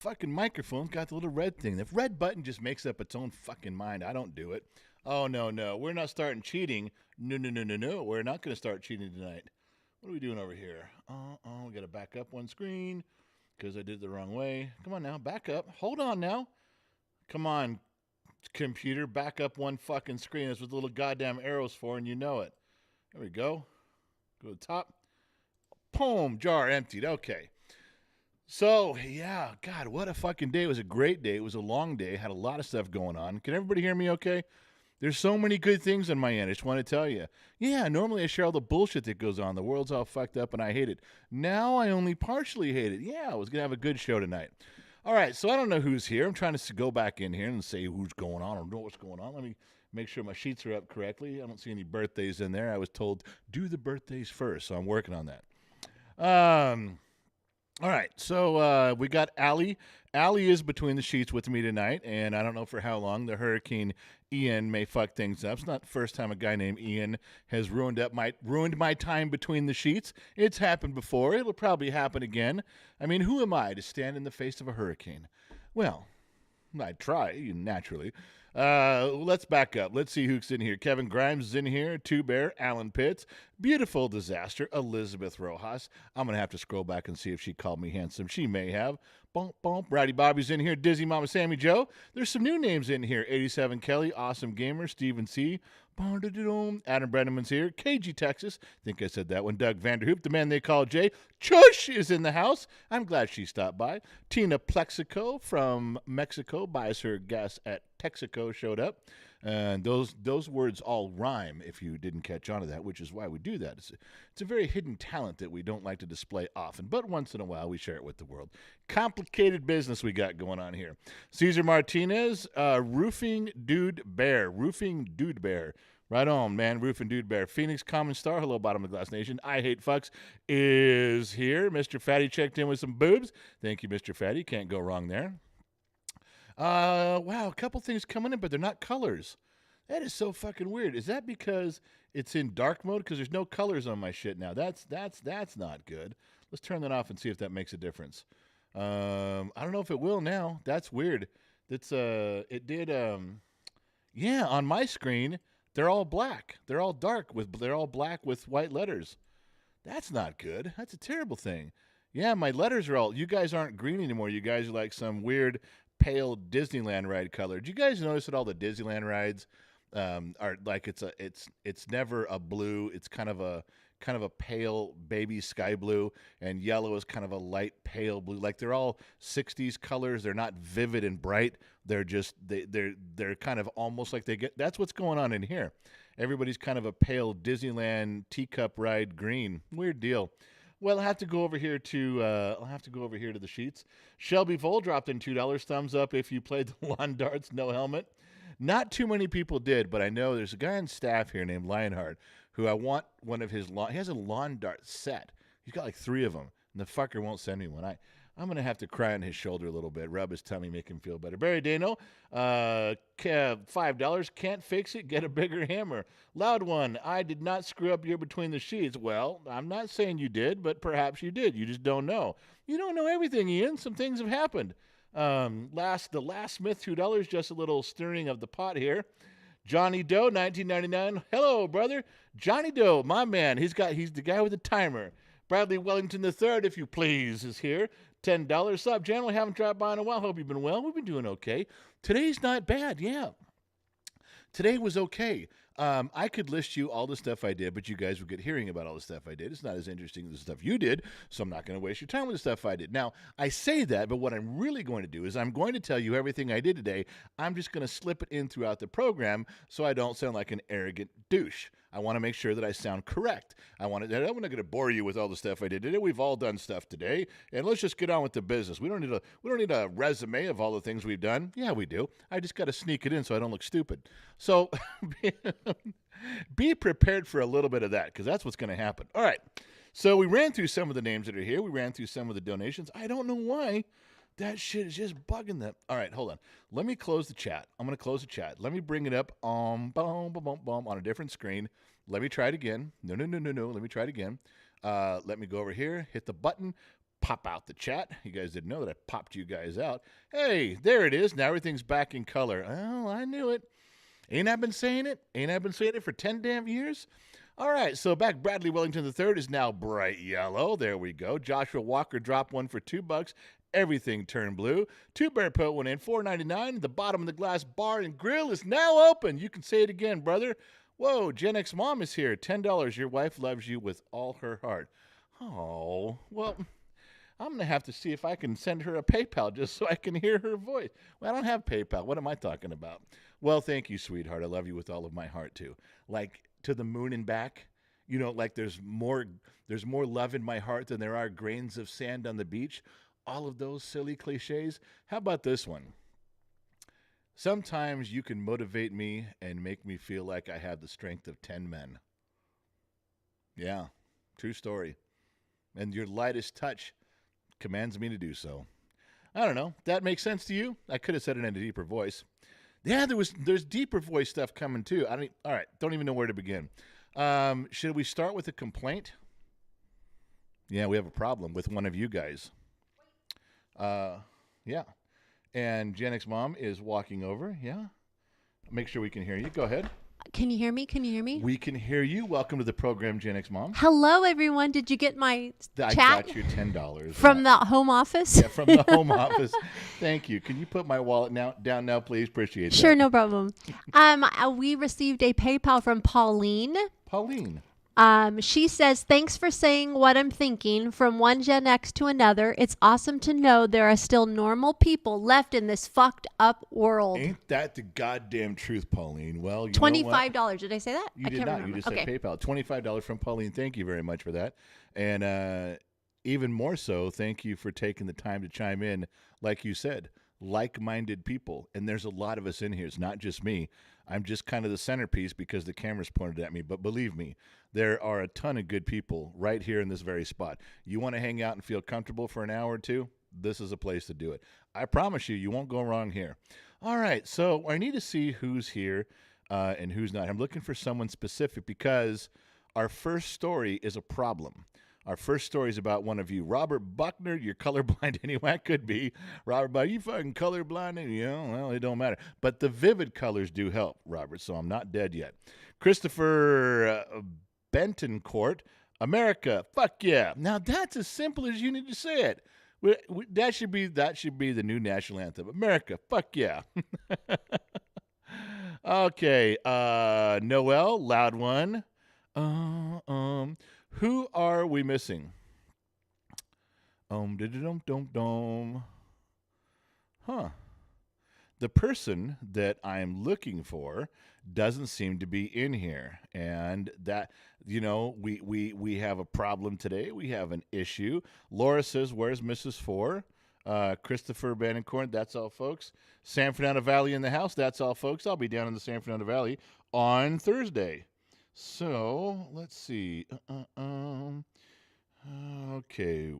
fucking microphone's got the little red thing. The red button just makes up its own fucking mind. I don't do it. Oh, no, no. We're not starting cheating. No, no, no, no, no. We're not going to start cheating tonight. What are we doing over here? We got to back up one screen because I did it the wrong way. Come on now. Back up. Hold on now. Come on, computer. Back up one fucking screen. That's what the little goddamn arrow's for, and you know it. There we go. Go to the top. Boom. Jar emptied. Okay. So, yeah, God, what a fucking day. It was a great day. It was a long day. Had a lot of stuff going on. Can everybody hear me okay? There's so many good things on my end. I just want to tell you. Yeah, normally I share all the bullshit that goes on. The world's all fucked up and I hate it. Now I only partially hate it. Yeah, I was going to have a good show tonight. All right, so I don't know who's here. I'm trying to go back in here and say who's going on or know what's going on. Let me make sure my sheets are up correctly. I don't see any birthdays in there. I was told do the birthdays first, so I'm working on that. All right, so we got Allie. Allie is between the sheets with me tonight, and I don't know for how long. The Hurricane Ian may fuck things up. It's not the first time a guy named Ian has ruined my time between the sheets. It's happened before. It'll probably happen again. I mean, who am I to stand in the face of a hurricane? Well, I'd try, naturally. Let's back up. Let's see who's in here. Kevin Grimes is in here. Two Bear, Alan Pitts, Beautiful Disaster, Elizabeth Rojas. I'm going to have to scroll back and see if she called me handsome. She may have. Bump, bump. Rowdy Bobby's in here. Dizzy Mama Sammy Joe. There's some new names in here. 87 Kelly, Awesome Gamer, Steven C. Adam Brenneman's here. KG Texas. Think I said that one. Doug Vanderhoop, the man they call Jay. Chush is in the house. I'm glad she stopped by. Tina Plexico from Mexico buys her gas at Texaco showed up. And those words all rhyme if you didn't catch on to that, which is why we do that. It's a very hidden talent that we don't like to display often, but once in a while we share it with the world. Complicated business we got going on here. Caesar Martinez, Roofing Dude Bear. Right on, man. Roofing Dude Bear. Phoenix Common Star. Hello, Bottom of the Glass Nation. I Hate Fucks is here. Mr. Fatty checked in with some boobs. Thank you, Mr. Fatty. Can't go wrong there. Wow, a couple things coming in, but they're not colors. That is so fucking weird. Is that because it's in dark mode? Because there's no colors on my shit now. That's not good. Let's turn that off and see if that makes a difference. I don't know if it will now. That's weird. It did. Yeah, on my screen, they're all black. They're all they're all black with white letters. That's not good. That's a terrible thing. Yeah, my letters are all. You guys aren't green anymore. You guys are like some weird pale Disneyland ride color. Did you guys notice that all the Disneyland rides are like it's never a blue. It's kind of a pale baby sky blue, and yellow is kind of a light pale blue. Like they're all 60s colors. They're not vivid and bright. They're just they're kind of almost like that's what's going on in here. Everybody's kind of a pale Disneyland teacup ride green. Weird deal. Well, I'll have to go over here to the sheets. Shelby Vole dropped in $2. Thumbs up if you played the lawn darts, no helmet. Not too many people did, but I know there's a guy on staff here named Lionheart who I want one of his he has a lawn dart set. He's got like 3 of them, and the fucker won't send me one. I'm going to have to cry on his shoulder a little bit, rub his tummy, make him feel better. Barry Dano, $5. Can't fix it. Get a bigger hammer. Loud one, I did not screw up your between the sheets. Well, I'm not saying you did, but perhaps you did. You just don't know. You don't know everything, Ian. Some things have happened. The last Smith, $2. Just a little stirring of the pot here. Johnny Doe, $19.99. Hello, brother. Johnny Doe, my man. He's the guy with the timer. Bradley Wellington III, if you please, is here. $10. Sup, Jan? We haven't dropped by in a while. Hope you've been well. We've been doing okay. Today's not bad, yeah. Today was okay. I could list you all the stuff I did, but you guys would get hearing about all the stuff I did. It's not as interesting as the stuff you did, so I'm not going to waste your time with the stuff I did. Now, I say that, but what I'm really going to do is I'm going to tell you everything I did today. I'm just going to slip it in throughout the program so I don't sound like an arrogant douche. I want to make sure that I sound correct. I'm not going to bore you with all the stuff I did today. We've all done stuff today, and let's just get on with the business. We don't need a resume of all the things we've done. Yeah, we do. I just got to sneak it in so I don't look stupid. So be prepared for a little bit of that, because that's what's going to happen. All right. So we ran through some of the names that are here. We ran through some of the donations. I don't know why. That shit is just bugging them. All right, hold on. Let me close the chat. I'm going to close the chat. Let me bring it up on a different screen. Let me try it again. No. Let me try it again. Let me go over here, hit the button, pop out the chat. You guys didn't know that I popped you guys out. Hey, there it is. Now everything's back in color. Oh, I knew it. Ain't I been saying it? Ain't I been saying it for 10 damn years? All right, so back Bradley Wellington III is now bright yellow. There we go. Joshua Walker dropped one for $2. Everything turned blue. Two Bear put one in, $4.99. The bottom of the glass bar and grill is now open. You can say it again, brother. Whoa, Gen X Mom is here. $10. Your wife loves you with all her heart. Oh, well, I'm going to have to see if I can send her a PayPal just so I can hear her voice. Well, I don't have PayPal. What am I talking about? Well, thank you, sweetheart. I love you with all of my heart, too. Like, to the moon and back. You know, like there's more love in my heart than there are grains of sand on the beach. All of those silly cliches. How about this one? Sometimes you can motivate me and make me feel like I have the strength of 10 men. Yeah, true story. And your lightest touch commands me to do so. I don't know. That makes sense to you? I could have said it in a deeper voice. Yeah, there's deeper voice stuff coming too. All right, don't even know where to begin. Should we start with a complaint? Yeah, we have a problem with one of you guys. Yeah. And Gen X Mom is walking over. Yeah. Make sure we can hear you. Go ahead. Can you hear me? Can you hear me? We can hear you. Welcome to the program, Gen X Mom. Hello, everyone. Did you get my I chat? got you $10. From the home office? Yeah, from the home office. Thank you. Can you put my wallet down now, please? Appreciate that. Sure, no problem. We received a PayPal from Pauline. Pauline. She says, thanks for saying what I'm thinking from one Gen X to another. It's awesome to know there are still normal people left in this fucked up world. Ain't that the goddamn truth, Pauline? Well, you $25. Did I say that? You did not. Remember. You just said PayPal. $25 from Pauline. Thank you very much for that. And even more so, thank you for taking the time to chime in. Like you said, like-minded people. And there's a lot of us in here. It's not just me. I'm just kind of the centerpiece because the camera's pointed at me. But believe me, there are a ton of good people right here in this very spot. You want to hang out and feel comfortable for an hour or two? This is a place to do it. I promise you, you won't go wrong here. All right, so I need to see who's here and who's not. I'm looking for someone specific because our first story is a problem. Our first story is about one of you. Robert Buckner, you're colorblind anyway. It could be. Robert, but you fucking colorblind? Well, it don't matter. But the vivid colors do help, Robert, so I'm not dead yet. Christopher Bentoncourt, America, fuck yeah. Now, that's as simple as you need to say it. That should be the new national anthem. America, fuck yeah. Okay, Noel, loud one. Who are we missing? Huh. The person that I'm looking for doesn't seem to be in here. And that, we have a problem today. We have an issue. Laura says, where's Mrs. 4? Christopher Bannicorn, that's all, folks. San Fernando Valley in the house, that's all, folks. I'll be down in the San Fernando Valley on Thursday. So, let's see. Okay.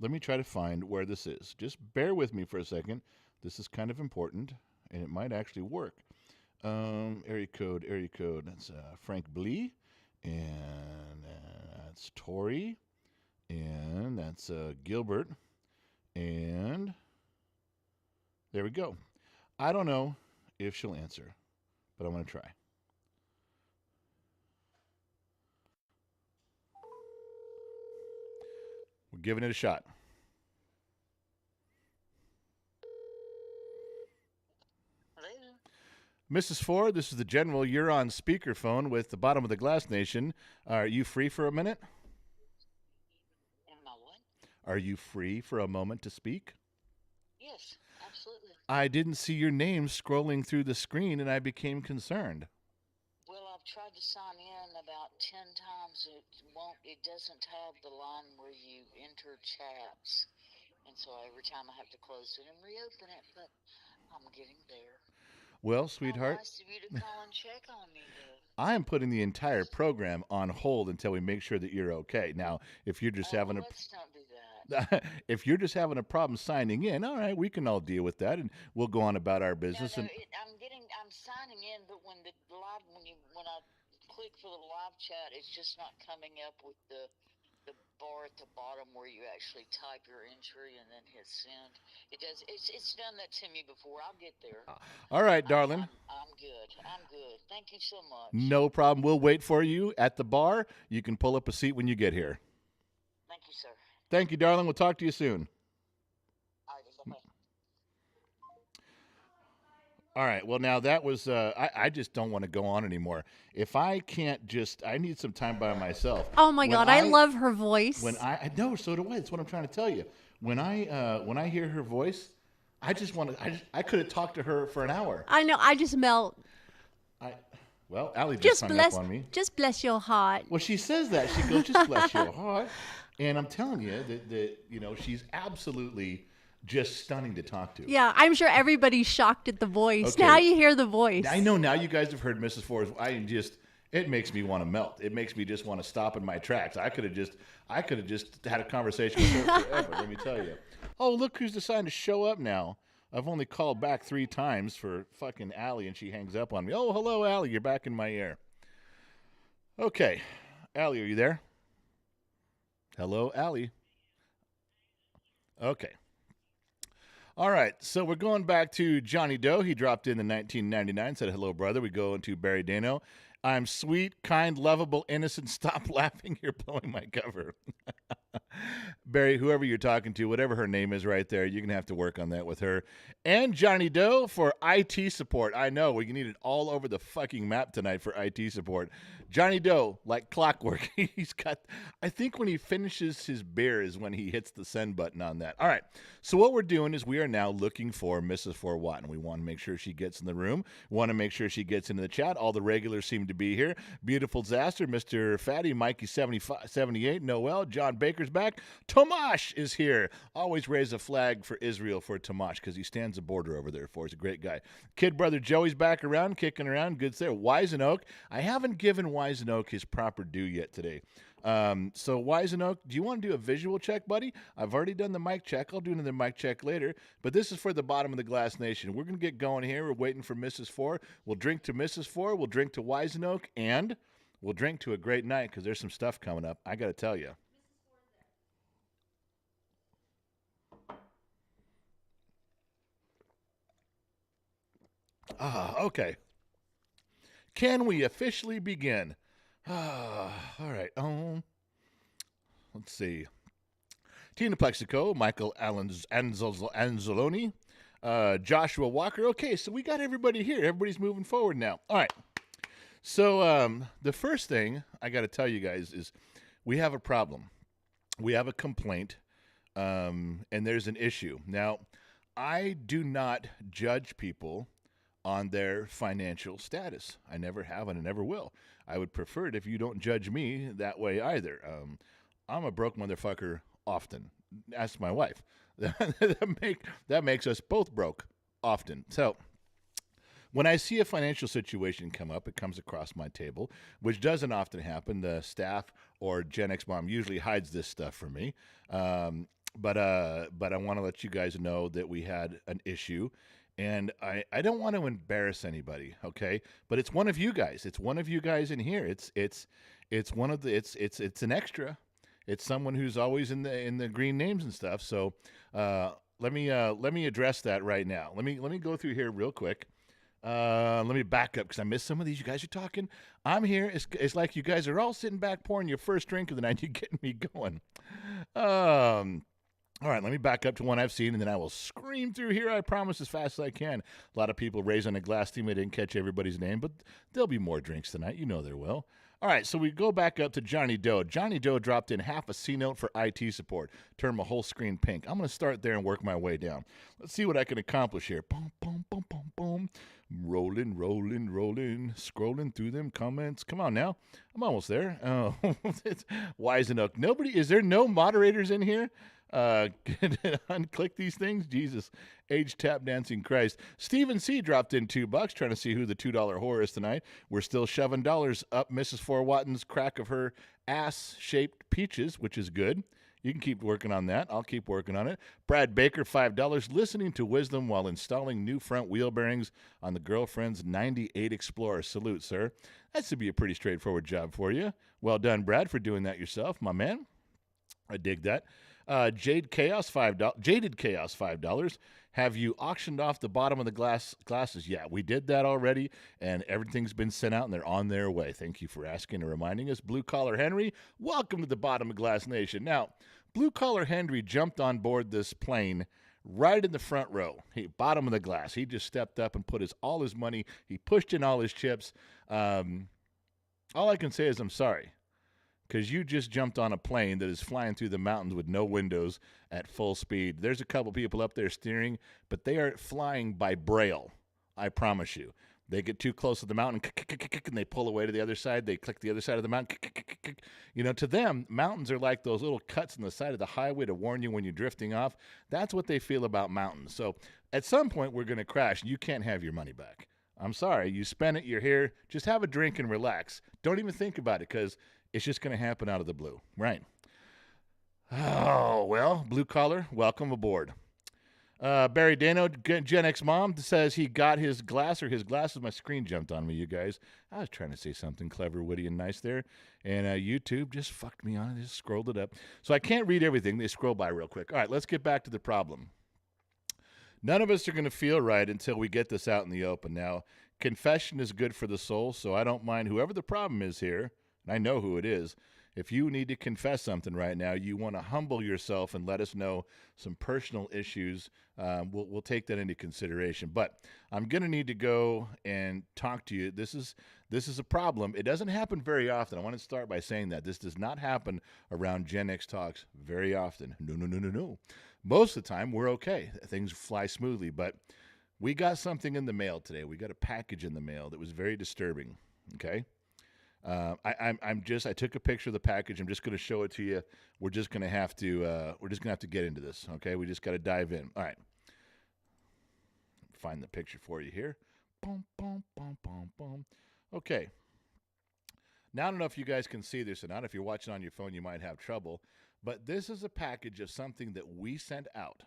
Let me try to find where this is. Just bear with me for a second. This is kind of important, and it might actually work. Area code. That's Frank Blee, and that's Tori, and that's Gilbert, and there we go. I don't know if she'll answer, but I'm going to try. We're giving it a shot. Hello? Mrs. Ford, this is the General. You're on speakerphone with the Bottom of the Glass Nation. Are you free for a minute? Am I what? Are you free for a moment to speak? Yes, absolutely. I didn't see your name scrolling through the screen, and I became concerned. Well, I've tried to sign in about 10 times. It doesn't have the line where you enter chats. And so every time I have to close it and reopen it, but I'm getting there. Well, sweetheart, Nice of you to call and check on me, though. I am putting the entire program on hold until we make sure that you're okay. Now, if you're just having let's not do that. if you're just having a problem signing in, all right, we can all deal with that, and we'll go on about our business. I'm signing in, but when I click for the live chat, it's just not coming up with the bar at the bottom where you actually type your entry and then hit send. It does. It's done that to me before. I'll get there. All right, darling. I'm good. I'm good. Thank you so much. No problem. We'll wait for you at the bar. You can pull up a seat when you get here. Thank you, sir. Thank you, darling. We'll talk to you soon. All right, bye-bye. All right. Well, now that was, I just don't want to go on anymore. If I can't just, I need some time by myself. Oh my God, I love her voice. When I know, so do I. That's what I'm trying to tell you. When I hear her voice, I just want to, I could have talked to her for an hour. I know, I just melt. Well, Allie just hung up on me. Just bless your heart. Well, she says that. She goes, just bless your heart. And I'm telling you that you know, she's absolutely just stunning to talk to. Yeah, I'm sure everybody's shocked at the voice. Okay. Now you hear the voice. I know now you guys have heard Mrs. Ford's. It makes me want to melt. It makes me just want to stop in my tracks. I could have just had a conversation with her forever, let me tell you. Oh, look who's decided to show up now. I've only called back 3 times for fucking Allie, and she hangs up on me. Oh, hello, Allie. You're back in my ear. Okay. Allie, are you there? Hello, Allie. Okay. All right, so we're going back to Johnny Doe. He dropped in 1999, said, hello, brother. We go into Barry Dano. I'm sweet, kind, lovable, innocent. Stop laughing. You're blowing my cover. Barry, whoever you're talking to, whatever her name is right there, you're going to have to work on that with her. And Johnny Doe for IT support. I know, we need it all over the fucking map tonight for IT support. Johnny Doe, like clockwork. He's got, I think when he finishes his beer is when he hits the send button on that. All right, so what we're doing is we are now looking for Mrs. Fort Watton. We want to make sure she gets in the room. We want to make sure she gets into the chat. All the regulars seem to be here. Beautiful Disaster, Mr. Fatty, Mikey 78, Noel, John Baker's back. Tomash is here. Always raise a flag for Israel for Tomash because he stands the border over there for us. He's a great guy. Kid brother Joey's back around, kicking around. Good there. Wise and Oak. I haven't given Wise and Oak his proper due yet today. So Wise and Oak, do you want to do a visual check, buddy? I've already done the mic check. I'll do another mic check later. But this is for the bottom of the glass nation. We're going to get going here. We're waiting for Mrs. 4. We'll drink to Mrs. 4. We'll drink to Wise and Oak. And we'll drink to a great night because there's some stuff coming up. I got to tell you. Okay. Can we officially begin? All right. Let's see. Tina Plexico, Michael Anzaloni, Joshua Walker. Okay, so we got everybody here. Everybody's moving forward now. All right. So the first thing I got to tell you guys is we have a problem. We have a complaint, and there's an issue. Now, I do not judge people on their financial status. I never have and I never will. I would prefer it if you don't judge me that way either. I'm a broke motherfucker often. Ask my wife. that makes us both broke often. So when I see a financial situation come up, it comes across my table, which doesn't often happen. The staff or Gen X mom usually hides this stuff from me. But I want to let you guys know that we had an issue. And I don't want to embarrass anybody, okay? But it's one of you guys. It's one of you guys in here. It's one of the it's an extra. It's someone who's always in the green names and stuff. So let me address that right now. Let me go through here real quick. Let me back up because I missed some of these. You guys are talking. I'm here. It's like you guys are all sitting back pouring your first drink of the night. You're getting me going. All right, let me back up to one I've seen, and then I will scream through here, I promise, as fast as I can. A lot of people raising a glass team. I didn't catch everybody's name, but there'll be more drinks tonight. You know there will. All right, so we go back up to Johnny Doe. Johnny Doe dropped in half a C note for IT support. Turn my whole screen pink. I'm going to start there and work my way down. Let's see what I can accomplish here. Boom, boom, boom, boom, boom. Rolling, rolling, rolling. Scrolling through them comments. Come on now. I'm almost there. Oh, Wise and Oak. Is there no moderators in here? Unclick these things. Jesus. Age tap dancing Christ. Stephen C. dropped in $2 trying to see who the $2 whore is tonight. We're still shoving dollars up Mrs. Four Watton's crack of her ass-shaped peaches, which is good. You can keep working on that. I'll keep working on it. Brad Baker, $5, listening to wisdom while installing new front wheel bearings on the girlfriend's 98 Explorer. Salute, sir. That should be a pretty straightforward job for you. Well done, Brad, for doing that yourself, my man. I dig that. Jaded Chaos, $5. Have you auctioned off the bottom of the glasses? Yeah, we did that already, and everything's been sent out, and they're on their way. Thank you for asking and reminding us. Blue Collar Henry, welcome to the Bottom of Glass Nation. Now, Blue Collar Henry jumped on board this plane right in the front row. Bottom of the glass. He just stepped up and put all his money. He pushed in all his chips. All I can say is I'm sorry, because you just jumped on a plane that is flying through the mountains with no windows at full speed. There's a couple people up there steering, but they are flying by braille, I promise you. They get too close to the mountain, and they pull away to the other side. They click the other side of the mountain. You know, to them, mountains are like those little cuts in the side of the highway to warn you when you're drifting off. That's what they feel about mountains. So at some point, we're going to crash, and you can't have your money back. I'm sorry. You spent it. You're here. Just have a drink and relax. Don't even think about it, because it's just going to happen out of the blue. Right. Oh, well, Blue Collar, welcome aboard. Barry Dano, Gen X Mom, says he got his glasses. My screen jumped on me, you guys. I was trying to say something clever, witty, and nice there. And YouTube just fucked me on it. Just scrolled it up. So I can't read everything. They scroll by real quick. All right, let's get back to the problem. None of us are going to feel right until we get this out in the open. Now, confession is good for the soul, so I don't mind whoever the problem is here, and I know who it is. If you need to confess something right now, you want to humble yourself and let us know some personal issues, we'll take that into consideration. But I'm going to need to go and talk to you. This is a problem. It doesn't happen very often. I want to start by saying that. This does not happen around Gen X Talks very often. No. Most of the time, we're okay. Things fly smoothly. But we got something in the mail today. We got a package in the mail that was very disturbing, okay? I took a picture of the package. I'm just going to show it to you. We're just going to have to get into this. Okay. We just got to dive in. All right. Find the picture for you here. Boom, boom, boom, boom, boom. Okay. Now, I don't know if you guys can see this or not. If you're watching on your phone, you might have trouble, but this is a package of something that we sent out.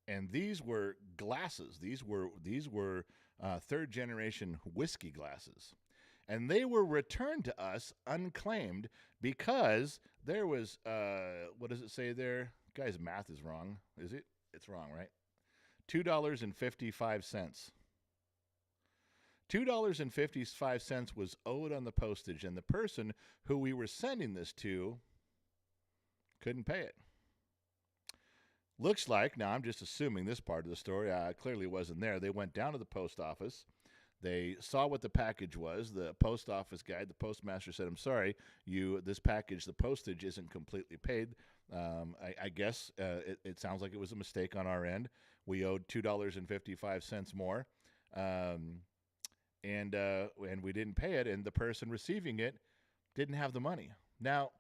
And these were glasses. These were third generation whiskey glasses. And they were returned to us unclaimed because there was, what does it say there? Guys, math is wrong. Is it? It's wrong, right? $2.55. $2.55 was owed on the postage, and the person who we were sending this to couldn't pay it. Looks like, now I'm just assuming this part of the story, clearly wasn't there. They went down to the post office. They saw what the package was. The post office guy, the postmaster said, I'm sorry, this package, the postage isn't completely paid. I guess it sounds like it was a mistake on our end. We owed $2.55 more, and we didn't pay it, and the person receiving it didn't have the money. Now,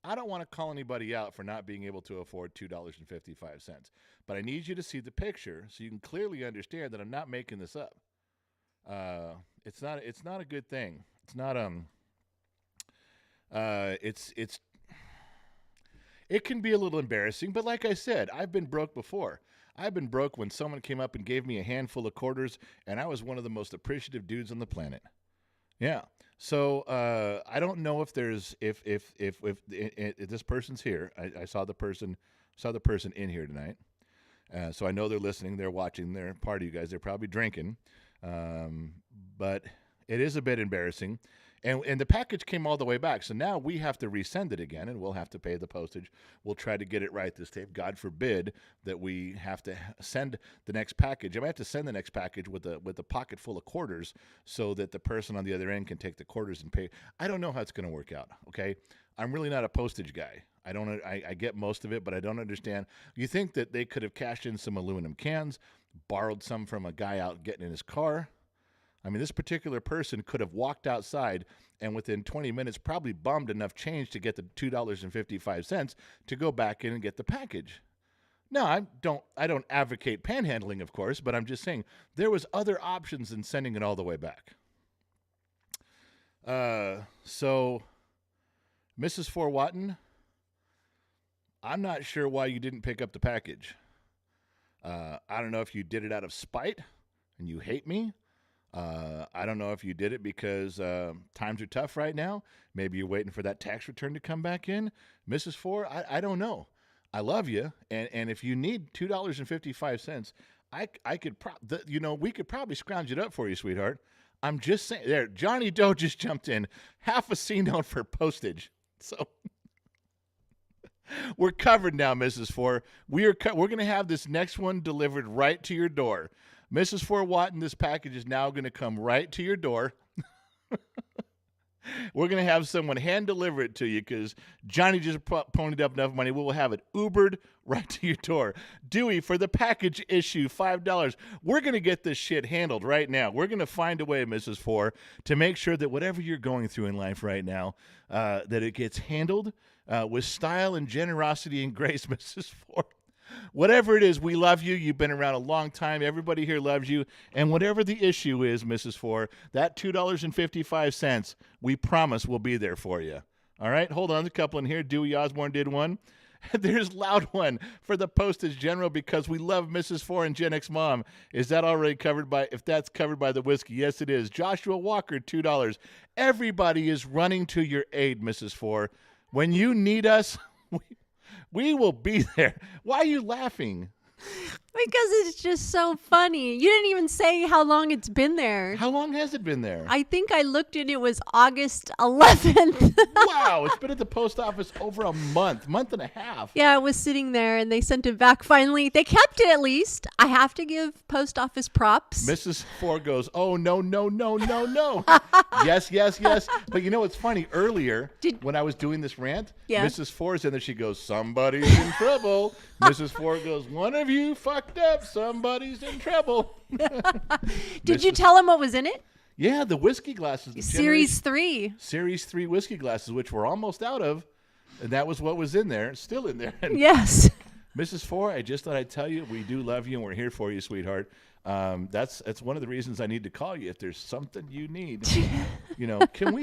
I don't want to call anybody out for not being able to afford $2.55, but I need you to see the picture so you can clearly understand that I'm not making this up. It's not a good thing. It's not it can be a little embarrassing, but like I said, I've been broke before. I've been broke when someone came up and gave me a handful of quarters, and I was one of the most appreciative dudes on the planet. Yeah. So I don't know if there's if this person's here. I saw the person in here tonight. So I know they're listening, they're watching, they're part of you guys. They're probably drinking. But it is a bit embarrassing. And the package came all the way back. So now we have to resend it again, and we'll have to pay the postage. We'll try to get it right this time. God forbid that we have to send the next package. I might have to send the next package with a pocket full of quarters so that the person on the other end can take the quarters and pay. I don't know how it's going to work out, okay? I'm really not a postage guy. I get most of it, but I don't understand. You think that they could have cashed in some aluminum cans, borrowed some from a guy out getting in his car? I mean, this particular person could have walked outside and within 20 minutes probably bummed enough change to get the $2.55 to go back in and get the package. No, I don't advocate panhandling, of course, but I'm just saying there was other options than sending it all the way back. So, Mrs. Forwatton, I'm not sure why you didn't pick up the package. I don't know if you did it out of spite and you hate me. I don't know if you did it because times are tough right now. Maybe you're waiting for that tax return to come back in. Mrs. Ford, I don't know. I love you, and if you need $2.55, I could we could probably scrounge it up for you, sweetheart. I'm just saying. There, Johnny Doe just jumped in. Half a C note for postage. So we're covered now, Mrs. Ford. We're going to have this next one delivered right to your door. Mrs. Forwatton, this package is now going to come right to your door. We're going to have someone hand deliver it to you because Johnny just ponied up enough money. We will have it Ubered right to your door. Dewey, for the package issue, $5. We're going to get this shit handled right now. We're going to find a way, Mrs. Four, to make sure that whatever you're going through in life right now, that it gets handled with style and generosity and grace, Mrs. Four. Whatever it is, we love you. You've been around a long time. Everybody here loves you. And whatever the issue is, Mrs. Four, that $2.55, we promise will be there for you. All right? Hold on. There's a couple in here. Dewey Osborne did one. There's Loud One for the postage general because we love Mrs. Four and Gen X Mom. Is that already covered by, if that's covered by the whiskey? Yes, it is. Joshua Walker, $2. Everybody is running to your aid, Mrs. Four. When you need us, we will be there. Why are you laughing? Because it's just so funny. You didn't even say how long it's been there. How long has it been there? I think I looked and it was August 11th. Wow, it's been at the post office over a month and a half. Yeah, it was sitting there and they sent it back finally. They kept it at least. I have to give post office props. Mrs. Ford goes, oh, no. Yes. But you know what's funny? Earlier, when I was doing this rant, Mrs. Ford's in there. She goes, somebody's in trouble. Mrs. Ford goes, one of you fucked up. Somebody's in trouble. Did you tell him what was in it? Yeah, the whiskey glasses. Series 3. Series 3 whiskey glasses, which we're almost out of. And that was what was in there. It's still in there. Yes. Mrs. Ford, I just thought I'd tell you, we do love you and we're here for you, sweetheart. That's one of the reasons I need to call you if there's something you need. Can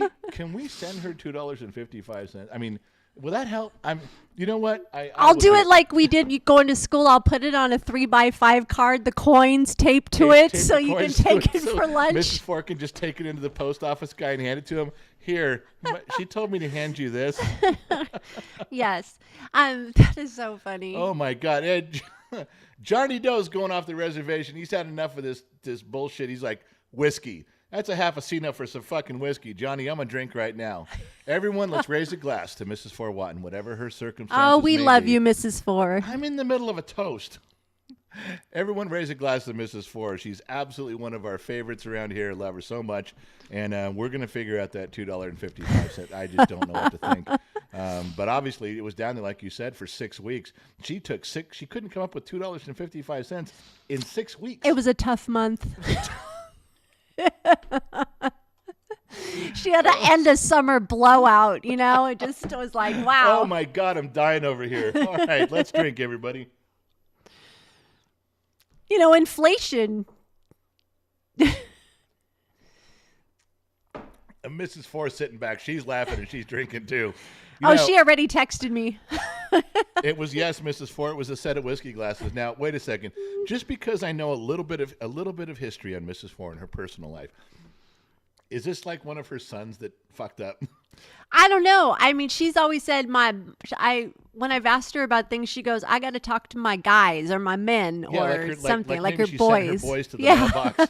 we send her $2.55? I mean, will that help? You know what? I'll do it like we did going to school. I'll put it on a 3x5 card, the coins taped to it, so you can take it for lunch. Mrs. Ford can just take it into the post office guy and hand it to him. Here, she told me to hand you this. Yes. That is so funny. Oh, my God. Johnny Doe's going off the reservation. He's had enough of this bullshit. He's like, whiskey. That's a half a C note for some fucking whiskey. Johnny, I'm going to drink right now. Everyone, let's raise a glass to Mrs. Forwatton, whatever her circumstances Oh, we may love be. you, Mrs. Four. I'm in the middle of a toast. Everyone raise a glass to Mrs. Four. She's absolutely one of our favorites around here. Love her so much. And we're going to figure out that $2.55. I just don't know what to think. But obviously, it was down there, like you said, for 6 weeks. She couldn't come up with $2.55 in 6 weeks. It was a tough month. She had to end a summer blowout, It just was like, wow. Oh, my God, I'm dying over here. All right, let's drink, everybody. Inflation. And Mrs. Four sitting back. She's laughing and she's drinking, too. She already texted me. It was, yes, Mrs. Four. It was a set of whiskey glasses. Now, wait a second. Just because I know a little bit of history on Mrs. Four and her personal life, is this like one of her sons that fucked up? I don't know. I mean, she's always said when I've asked her about things, she goes, I got to talk to my guys or my men or something, like her she boys. Sent her boys to the mailbox.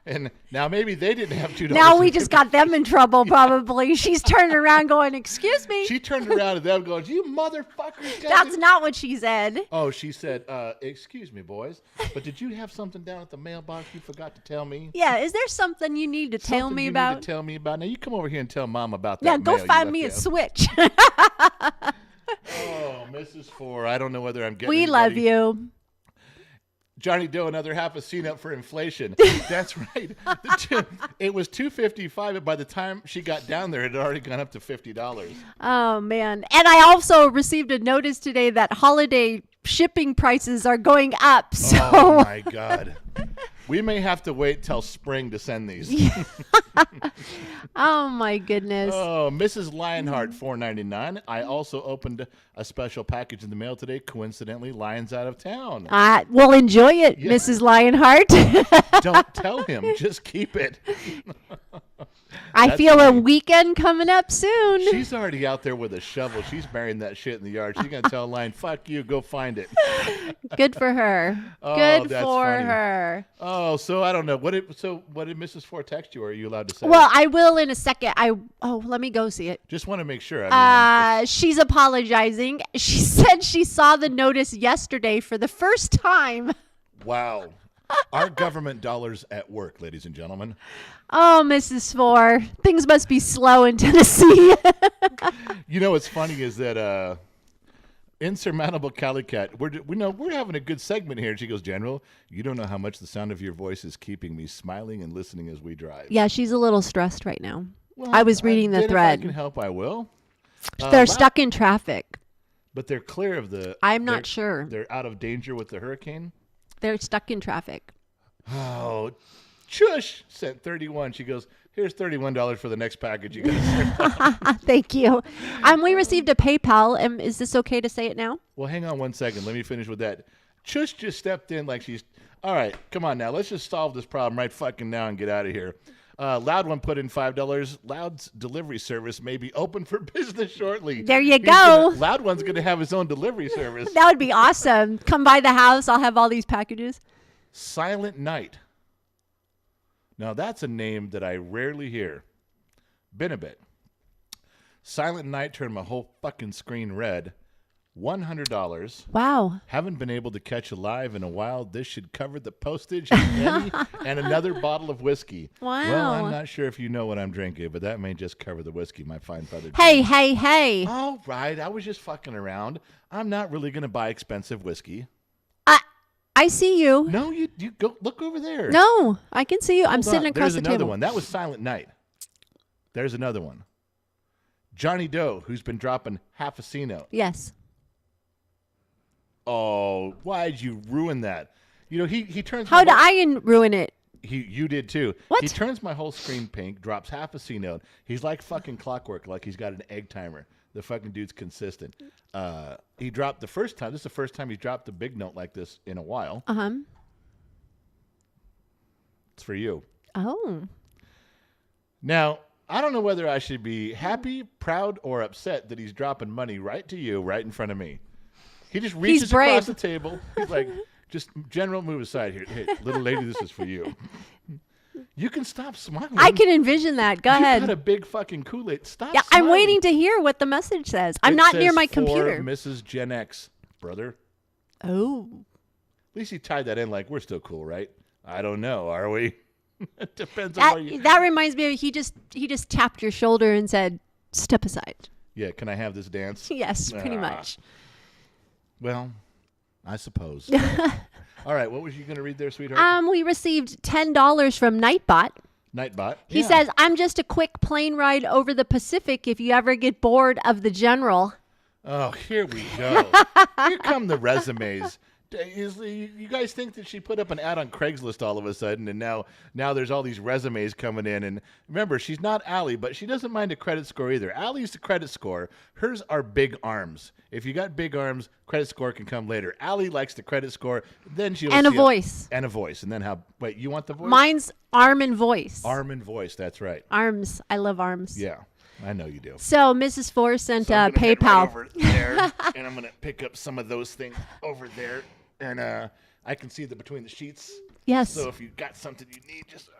And now maybe they didn't have $2. Now we just got them in trouble, probably. She's turning around going, excuse me. She turned around at them going, you motherfuckers. That's not what she said. Oh, she said, excuse me, boys, but did you have something down at the mailbox you forgot to tell me? Yeah, is there something you need to tell me about? Need to tell me about? Now you come over here and tell Mom about that. Yeah, go mail find me a Switch. Oh, Mrs. Four, I don't know whether I'm getting We love you. Johnny Doe, another half a scene up for inflation. That's right. It was $2.55, but by the time she got down there, it had already gone up to $50. Oh, man. And I also received a notice today that holiday shipping prices are going up. So. Oh, my God. We may have to wait till spring to send these. Oh, my goodness. Oh, Mrs. Lionheart, $4.99. I also opened a special package in the mail today. Coincidentally, Lion's out of town. Well, enjoy it, Yeah. Mrs. Lionheart. Don't tell him. Just keep it. I That's feel funny. a weekend coming up soon. She's already out there with a shovel. She's burying that shit in the yard. She's going to tell Lion, fuck you, go find it. Good for her. Oh, Good that's for funny. her. Oh, so I don't know. What did Mrs. Ford text you, or are you allowed to say? Well, I will in a second. Let me go see it. Just want to make sure. I mean, She's apologizing. She said she saw the notice yesterday for the first time. wow. Our government dollars at work, ladies and gentlemen. Oh, Mrs. Four, things must be slow in Tennessee. You know what's funny is that Insurmountable Cali Cat, we're having a good segment here. And she goes, General, you don't know how much the sound of your voice is keeping me smiling and listening as we drive. Yeah, she's a little stressed right now. Well, I was reading the If I thread. can help, I will. They're stuck in traffic. But they're clear of the... I'm not sure. They're out of danger with the hurricane. They're stuck in traffic. Oh, Chush sent 31. She goes, here's $31 for the next package you guys. Thank you. We received a PayPal. Is this okay to say it now? Well, hang on one second. Let me finish with that. Chush just stepped in like she's, all right, come on now. Let's just solve this problem right fucking now and get out of here. Loud One put in $5. Loud's delivery service may be open for business shortly. There you go. Loud One's going to have his own delivery service. That would be awesome. Come by the house. I'll have all these packages. Silent Night. Now, that's a name that I rarely hear. Been a bit. Silent Night turned my whole fucking screen red. $100. Wow. Haven't been able to catch a live in a while. This should cover the postage and another bottle of whiskey. Wow. Well, I'm not sure if you know what I'm drinking, but that may just cover the whiskey, my fine feathered. Hey. All right. I was just fucking around. I'm not really going to buy expensive whiskey. I see you. No, you go look over there. No, I can see you. I'm Hold sitting on. across There's the another table. one. That was Silent Night. There's another one. Johnny Doe, who's been dropping half a C note. Yes. Oh, why'd you ruin that? You know, he turns. How did I ruin it? You did too. What? He turns my whole screen pink, drops half a C note. He's like fucking clockwork, like he's got an egg timer. The fucking dude's consistent. He dropped the first time. This is the first time he's dropped a big note like this in a while. It's for you. Oh. Now, I don't know whether I should be happy, proud, or upset that he's dropping money right to you, right in front of me. He just reaches across the table. He's like, just, General, move aside here. Hey, little lady, this is for you. You can stop smiling. I can envision that. Go ahead. You got a big fucking Kool-Aid. Stop Yeah, smiling. I'm waiting to hear what the message says. I'm It not near says my for computer. Mrs. Gen X, brother. Oh. At least he tied that in like we're still cool, right? I don't know. Are we? It depends on where you... That reminds me of he just tapped your shoulder and said, "Step aside." Yeah, can I have this dance? Yes, pretty much. Well, I suppose. All right, what was you going to read there, sweetheart? We received $10 from Nightbot. Nightbot. He says, "I'm just a quick plane ride over the Pacific if you ever get bored of the General." Oh, here we go. Here come the resumes. You guys think that she put up an ad on Craigslist all of a sudden, and now there's all these resumes coming in. And remember, she's not Allie, but she doesn't mind a credit score either. Allie's the credit score. Hers are big arms. If you got big arms, credit score can come later. Allie likes the credit score. Then she'll And a see voice. And a voice. And then wait, you want the voice? Mine's arm and voice. Arm and voice. That's right. Arms. I love arms. Yeah, I know you do. So Mrs. Four sent So I'm gonna head PayPal. right over there, and I'm going to pick up some of those things over there. And I can see between the sheets. Yes. So if you got something you need, just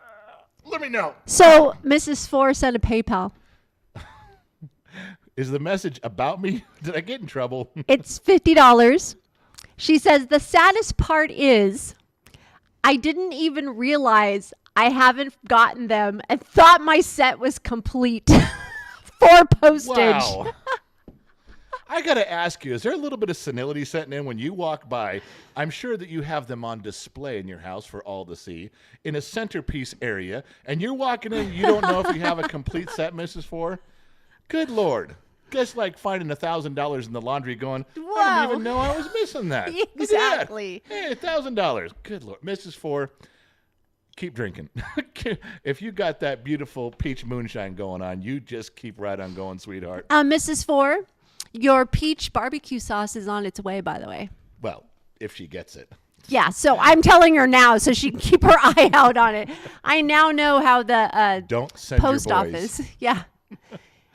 let me know. So Mrs. Four sent a PayPal. Is the message about me? Did I get in trouble? It's $50. She says, "The saddest part is I didn't even realize I haven't gotten them and thought my set was complete for postage." Wow. I got to ask you, is there a little bit of senility setting in when you walk by? I'm sure that you have them on display in your house for all to see in a centerpiece area, and you're walking in, you don't know if you have a complete set, Mrs. Four? Good Lord. Just like finding $1,000 in the laundry going, I didn't even know I was missing that. Exactly. Hey, $1,000. Good Lord. Mrs. Four, keep drinking. If you got that beautiful peach moonshine going on, you just keep right on going, sweetheart. Mrs. Four, your peach barbecue sauce is on its way, by the way. Well, if she gets it. Yeah, so I'm telling her now so she can keep her eye out on it. I now know how the Don't send post your boys. office. Yeah.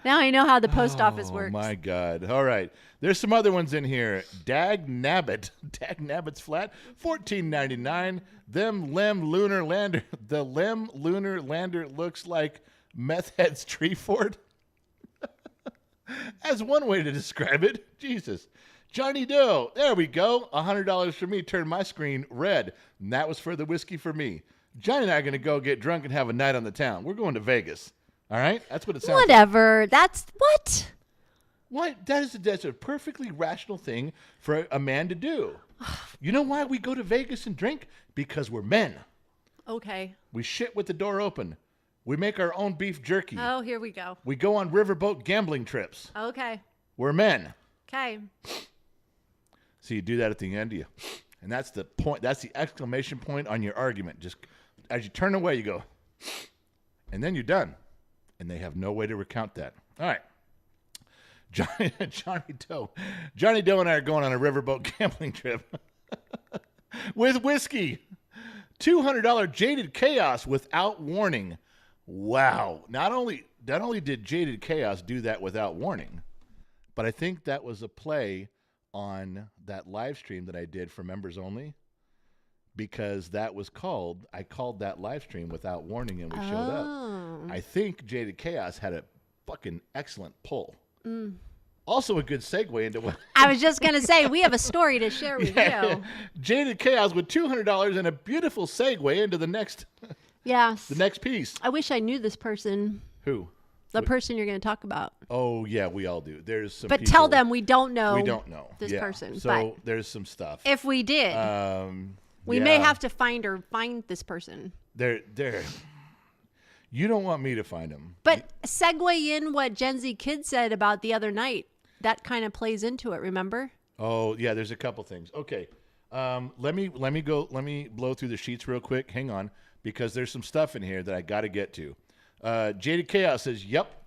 Now I know how the post office works. Oh, my God. All right. There's some other ones in here. Dag Nabbit. Dag Nabbit's flat. $14.99. Them Lem Lunar Lander. The Lem Lunar Lander looks like Meth Head's tree fort. That's one way to describe it. Jesus. Johnny Doe. There we go. $100 for me turned my screen red. And that was for the whiskey for me. Johnny and I are going to go get drunk and have a night on the town. We're going to Vegas. All right? That's what it sounds like. Whatever. That's what? What? That's a perfectly rational thing for a man to do. You know why we go to Vegas and drink? Because we're men. Okay. We shit with the door open. We make our own beef jerky. Oh, here we go. We go on riverboat gambling trips. Okay. We're men. Okay. So you do that at the end of you. And that's the point. That's the exclamation point on your argument. Just as you turn away, you go, and then you're done. And they have no way to recount that. All right. Johnny Doe. Johnny Doe and I are going on a riverboat gambling trip with whiskey. $200 Jaded Chaos without warning. Wow. Not only did Jaded Chaos do that without warning, but I think that was a play on that live stream that I did for members only, because that was I called that live stream without warning and we showed up. I think Jaded Chaos had a fucking excellent pull. Also a good segue into what I was just going to say, we have a story to share with you. Jaded Chaos with $200 and a beautiful segue into the next piece. I wish I knew this person. Who? The person you're going to talk about. Oh, yeah, we all do. There's some But people, tell them we don't know. We don't know this person. So but there's some stuff. if we did, we may have to find this person. They're you don't want me to find them. But segue in what Gen Z Kid said about the other night. That kind of plays into it, remember? Oh, yeah, there's a couple things. Okay. Let me blow through the sheets real quick. Hang on, because there's some stuff in here that I got to get to. Jaded Chaos says, "Yep."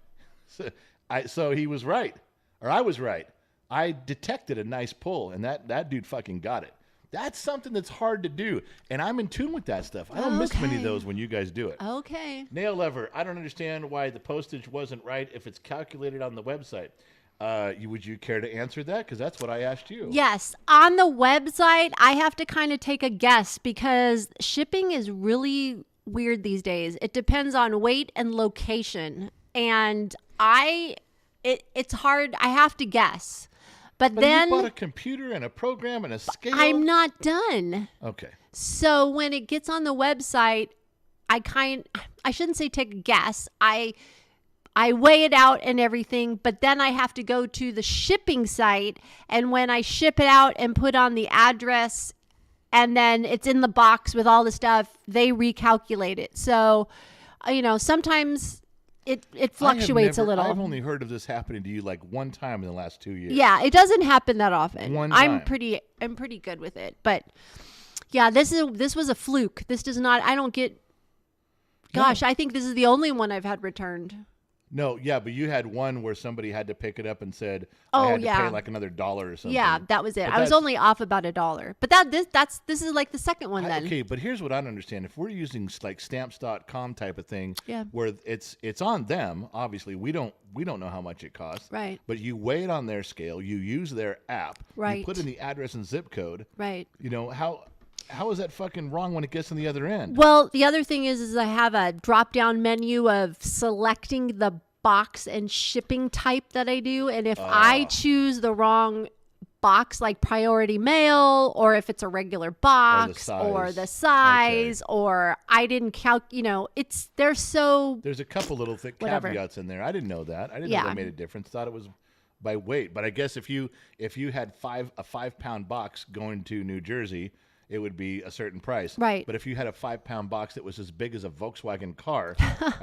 So he was right, or I was right. I detected a nice pull, and that dude fucking got it. That's something that's hard to do, and I'm in tune with that stuff. I don't miss many of those when you guys do it. Okay. Nail lever. I don't understand why the postage wasn't right if it's calculated on the website. Would you care to answer that? Because that's what I asked you. Yes. On the website, I have to kind of take a guess because shipping is really weird these days. It depends on weight and location. And it's hard. I have to guess. But then you bought a computer and a program and a scale. I'm not done. Okay. So when it gets on the website, I shouldn't say take a guess. I weigh it out and everything, but then I have to go to the shipping site, and when I ship it out and put on the address and then it's in the box with all the stuff, they recalculate it. So, sometimes it fluctuates a little. I've only heard of this happening to you like one time in the last 2 years. Yeah, it doesn't happen that often. One time. I'm pretty good with it, but yeah, this was a fluke. This does not. I don't get. Gosh, I think this is the only one I've had returned. No, yeah, but you had one where somebody had to pick it up and said, I had to pay like another $1 or something. Yeah, that was it. But I was only off about $1. But this is like the second one then. Okay, but here's what I don't understand. If we're using like stamps.com type of thing, yeah, where it's on them, obviously we don't know how much it costs. Right. But you weigh it on their scale, you use their app, right, you put in the address and zip code. Right. How is that fucking wrong when it gets on the other end? Well, the other thing is I have a drop-down menu of selecting the box and shipping type that I do. And if I choose the wrong box, like priority mail, or if it's a regular box or the size, or I didn't there's a couple little caveats in there. I didn't know that. I didn't know that made a difference. Thought it was by weight. But I guess if you had a 5-pound box going to New Jersey, it would be a certain price. Right. But if you had a 5-pound box that was as big as a Volkswagen car,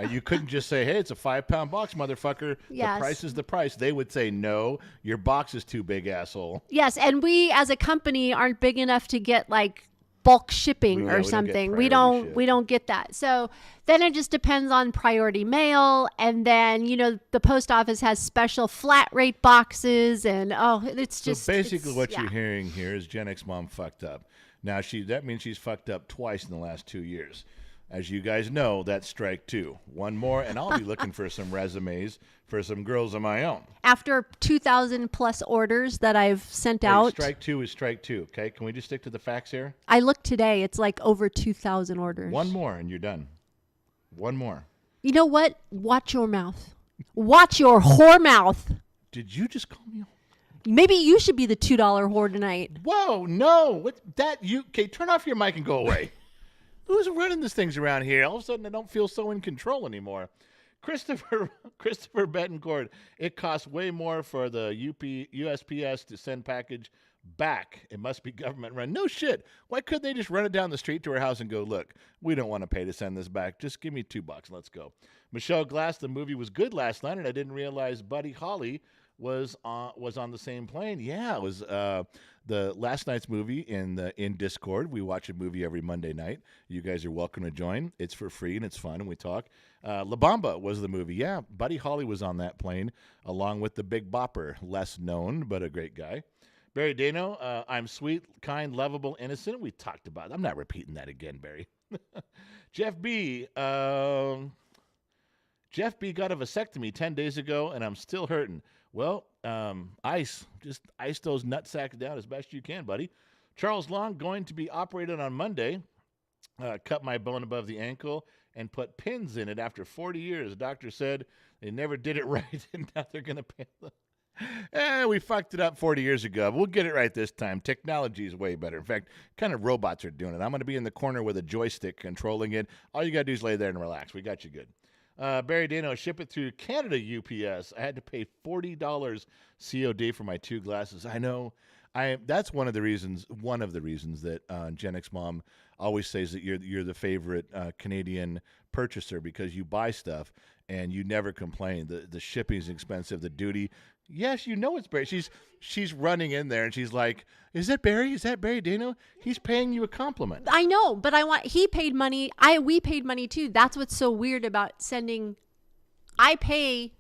you couldn't just say, hey, it's a 5-pound box, motherfucker. Yes. The price is the price. They would say, no, your box is too big, asshole. Yes, and we as a company aren't big enough to get like bulk shipping We or don't get something. priority ship. We don't get that. So then it just depends on priority mail, and then the post office has special flat rate boxes, and it's just So basically what yeah. you're hearing here is Gen X mom fucked up. Now that means she's fucked up twice in the last 2 years. As you guys know, that's strike 2. One more, and I'll be looking for some resumes for some girls of my own. After 2,000 plus orders that I've sent out. Strike 2 is strike 2, okay? Can we just stick to the facts here? I looked today, it's like over 2,000 orders. One more, and you're done. One more. You know what? Watch your mouth. Watch your whore mouth. Did you just call me? Maybe you should be the $2 whore tonight. Whoa, no. What that you okay, turn off your mic and go away. Who's running these things around here? All of a sudden I don't feel so in control anymore. Christopher Betancourt, it costs way more for the USPS to send package back. It must be government run. No shit. Why couldn't they just run it down the street to her house and go, look, we don't want to pay to send this back. Just give me $2. Let's go. Michelle Glass, the movie was good last night, and I didn't realize Buddy Holly was on the same plane. Yeah, it was the last night's movie in Discord. We watch a movie every Monday night. You guys are welcome to join. It's for free and it's fun and we talk. La Bamba was the movie. Yeah, Buddy Holly was on that plane along with the Big Bopper, less known but a great guy. Barry Dano, I'm sweet, kind, lovable, innocent. We talked about it. I'm not repeating that again, Barry. Jeff B. Jeff B. got a vasectomy 10 days ago and I'm still hurting. Well, just ice those nutsacks down as best you can, buddy. Charles Long, going to be operated on Monday. Cut my bone above the ankle and put pins in it after 40 years. Doctor said they never did it right, and now they're going to pay them. We fucked it up 40 years ago. We'll get it right this time. Technology is way better. In fact, kind of robots are doing it. I'm going to be in the corner with a joystick controlling it. All you got to do is lay there and relax. We got you good. Barry Dano, ship it through Canada UPS. I had to pay $40 COD for my 2 glasses. I know. That's one of the reasons that Gen X Mom always says that you're the favorite Canadian purchaser because you buy stuff and you never complain. The shipping is expensive, the duty. Yes, you know it's Barry. She's running in there and she's like, "Is that Barry? Is that Barry Dano? He's paying you a compliment." I know, but he paid money. We paid money too. That's what's so weird about sending. I pay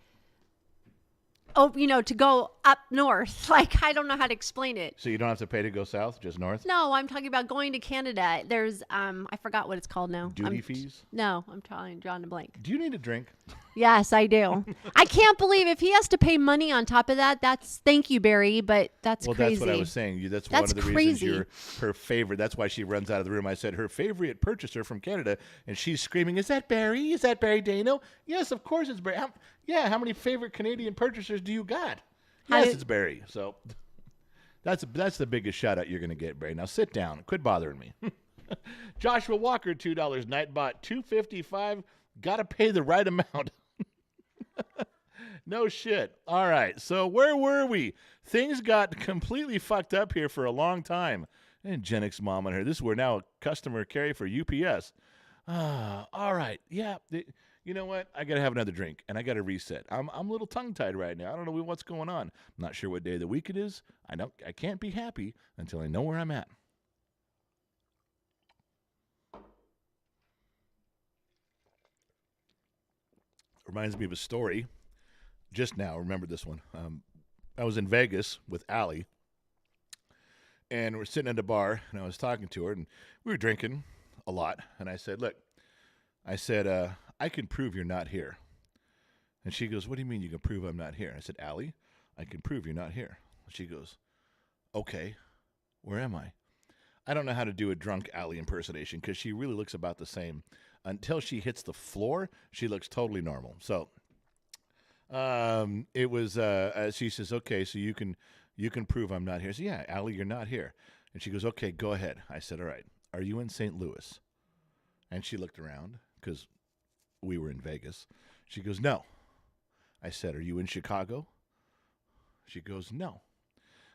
to go up north. Like, I don't know how to explain it. So you don't have to pay to go south, just north? No, I'm talking about going to Canada. There's, I forgot what it's called now. Duty fees? No, I'm drawing a blank. Do you need a drink? Yes, I do. I can't believe if he has to pay money on top of that, thank you, Barry, but that's crazy. Well, that's what I was saying. That's one of the reasons you're her favorite. That's why she runs out of the room. I said her favorite purchaser from Canada, and she's screaming, "Is that Barry? Is that Barry Dano?" Yes, of course it's Barry. How many favorite Canadian purchasers do you got? Yes, it's Barry. So that's the biggest shout out you're going to get, Barry. Now sit down. Quit bothering me. Joshua Walker, $2 Nightbot, $2.55. Got to pay the right amount. No shit. All right. So where were we? Things got completely fucked up here for a long time. And Gen X Mom on here. We're now a customer carry for UPS. All right. Yeah. You know what? I got to have another drink, and I got to reset. I'm a little tongue-tied right now. I don't know what's going on. I'm not sure what day of the week it is. I can't be happy until I know where I'm at. Reminds me of a story. Just now, remember this one. I was in Vegas with Allie, and we're sitting at a bar, and I was talking to her, and we were drinking a lot. And I said, "Look," I can prove you're not here. And she goes, "What do you mean you can prove I'm not here?" I said, "Allie, I can prove you're not here." She goes, "Okay, where am I?" I don't know how to do a drunk Allie impersonation because she really looks about the same. Until she hits the floor, she looks totally normal. So it was, she says, "Okay, so you can prove I'm not here." I said, "Yeah, Allie, you're not here." And she goes, "Okay, go ahead." I said, "All right, are you in St. Louis?" And she looked around because we were in Vegas. She goes, "No." I said, "Are you in Chicago?" She goes, no.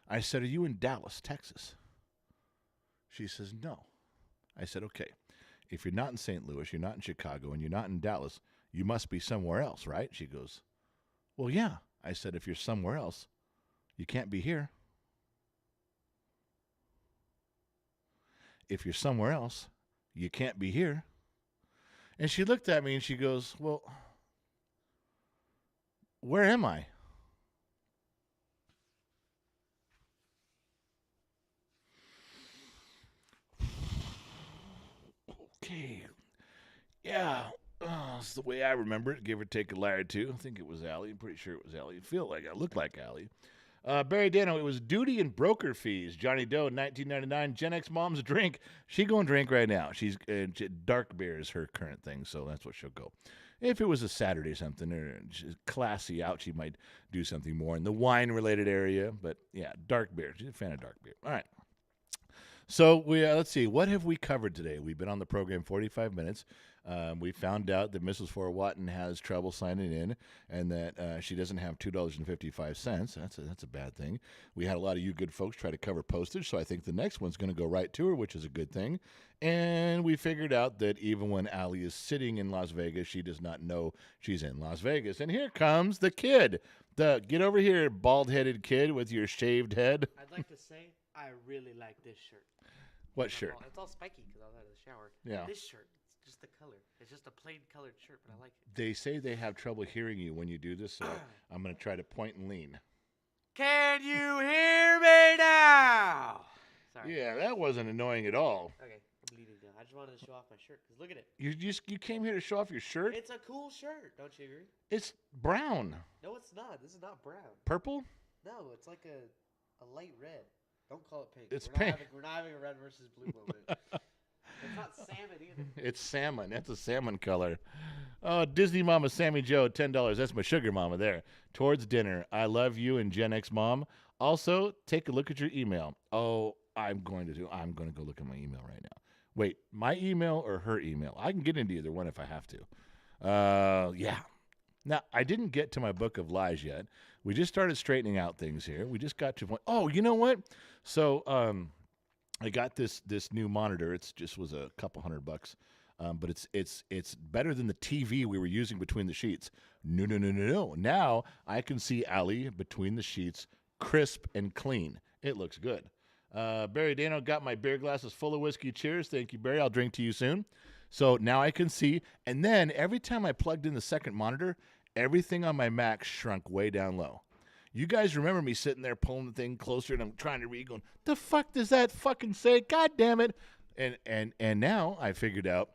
I said, are you in Dallas, Texas? She says, no. I said, okay. If you're not in St. Louis, you're not in Chicago, and you're not in Dallas, you must be somewhere else, right? She goes, well, yeah. I said, if you're somewhere else, you can't be here. If you're somewhere else, you can't be here. And she looked at me and she goes, well, where am I? Okay. Yeah. It's the way I remember it. Give or take a lie or two. I think it was Allie. I'm pretty sure it was Allie. I feel like I looked like Allie. Barry Dano, it was duty and broker fees. Johnny Doe, 1999. Gen X mom's drink. She going to drink right now. She's dark beer is her current thing, so that's what she'll go. If it was a Saturday or something, or classy out, she might do something more in the wine-related area. But, yeah, dark beer. She's a fan of dark beer. All right. So let's see. What have we covered today? We've been on the program 45 minutes. We found out that Mrs. Fort Watton has trouble signing in, and that she doesn't have $2.55. That's a bad thing. We had a lot of you good folks try to cover postage, so I think the next one's going to go right to her, which is a good thing. And we figured out that even when Allie is sitting in Las Vegas, she does not know she's in Las Vegas. And here comes the kid. Get over here, bald-headed kid with your shaved head. I'd like to say I really like this shirt. What shirt? It's all spiky because I was out of the shower. Yeah. This shirt, it's just the color. It's just a plain colored shirt, but I like it. They say they have trouble hearing you when you do this, so I'm going to try to point and lean. Can you hear me now? Sorry. Yeah, that wasn't annoying at all. Okay, I'm leaning down. I just wanted to show off my shirt because look at it. You came here to show off your shirt? It's a cool shirt. Don't you agree? It's brown. No, it's not. This is not brown. Purple? No, it's like a light red. Don't call it pink. It's we're pink. We're not having a red versus blue moment. It's not salmon either. It's salmon. That's a salmon color. Oh, Disney Mama Sammy Joe, $10. That's my sugar mama there. Towards dinner. I love you and Gen X Mom. Also, take a look at your email. Oh, I'm going to go look at my email right now. Wait, my email or her email? I can get into either one if I have to. Yeah. Now, I didn't get to my book of lies yet. We just started straightening out things here. We just got to point. Oh, you know what? So I got this new monitor. It just was a couple $100, but it's better than the TV we were using between the sheets. No. Now I can see Allie between the sheets, crisp and clean. It looks good. Barry Dano got my beer glasses full of whiskey. Cheers. Thank you, Barry. I'll drink to you soon. So now I can see. And then every time I plugged in the second monitor, everything on my Mac shrunk way down low. You guys remember me sitting there pulling the thing closer, and I'm trying to read, going, the fuck does that fucking say? God damn it. And now I figured out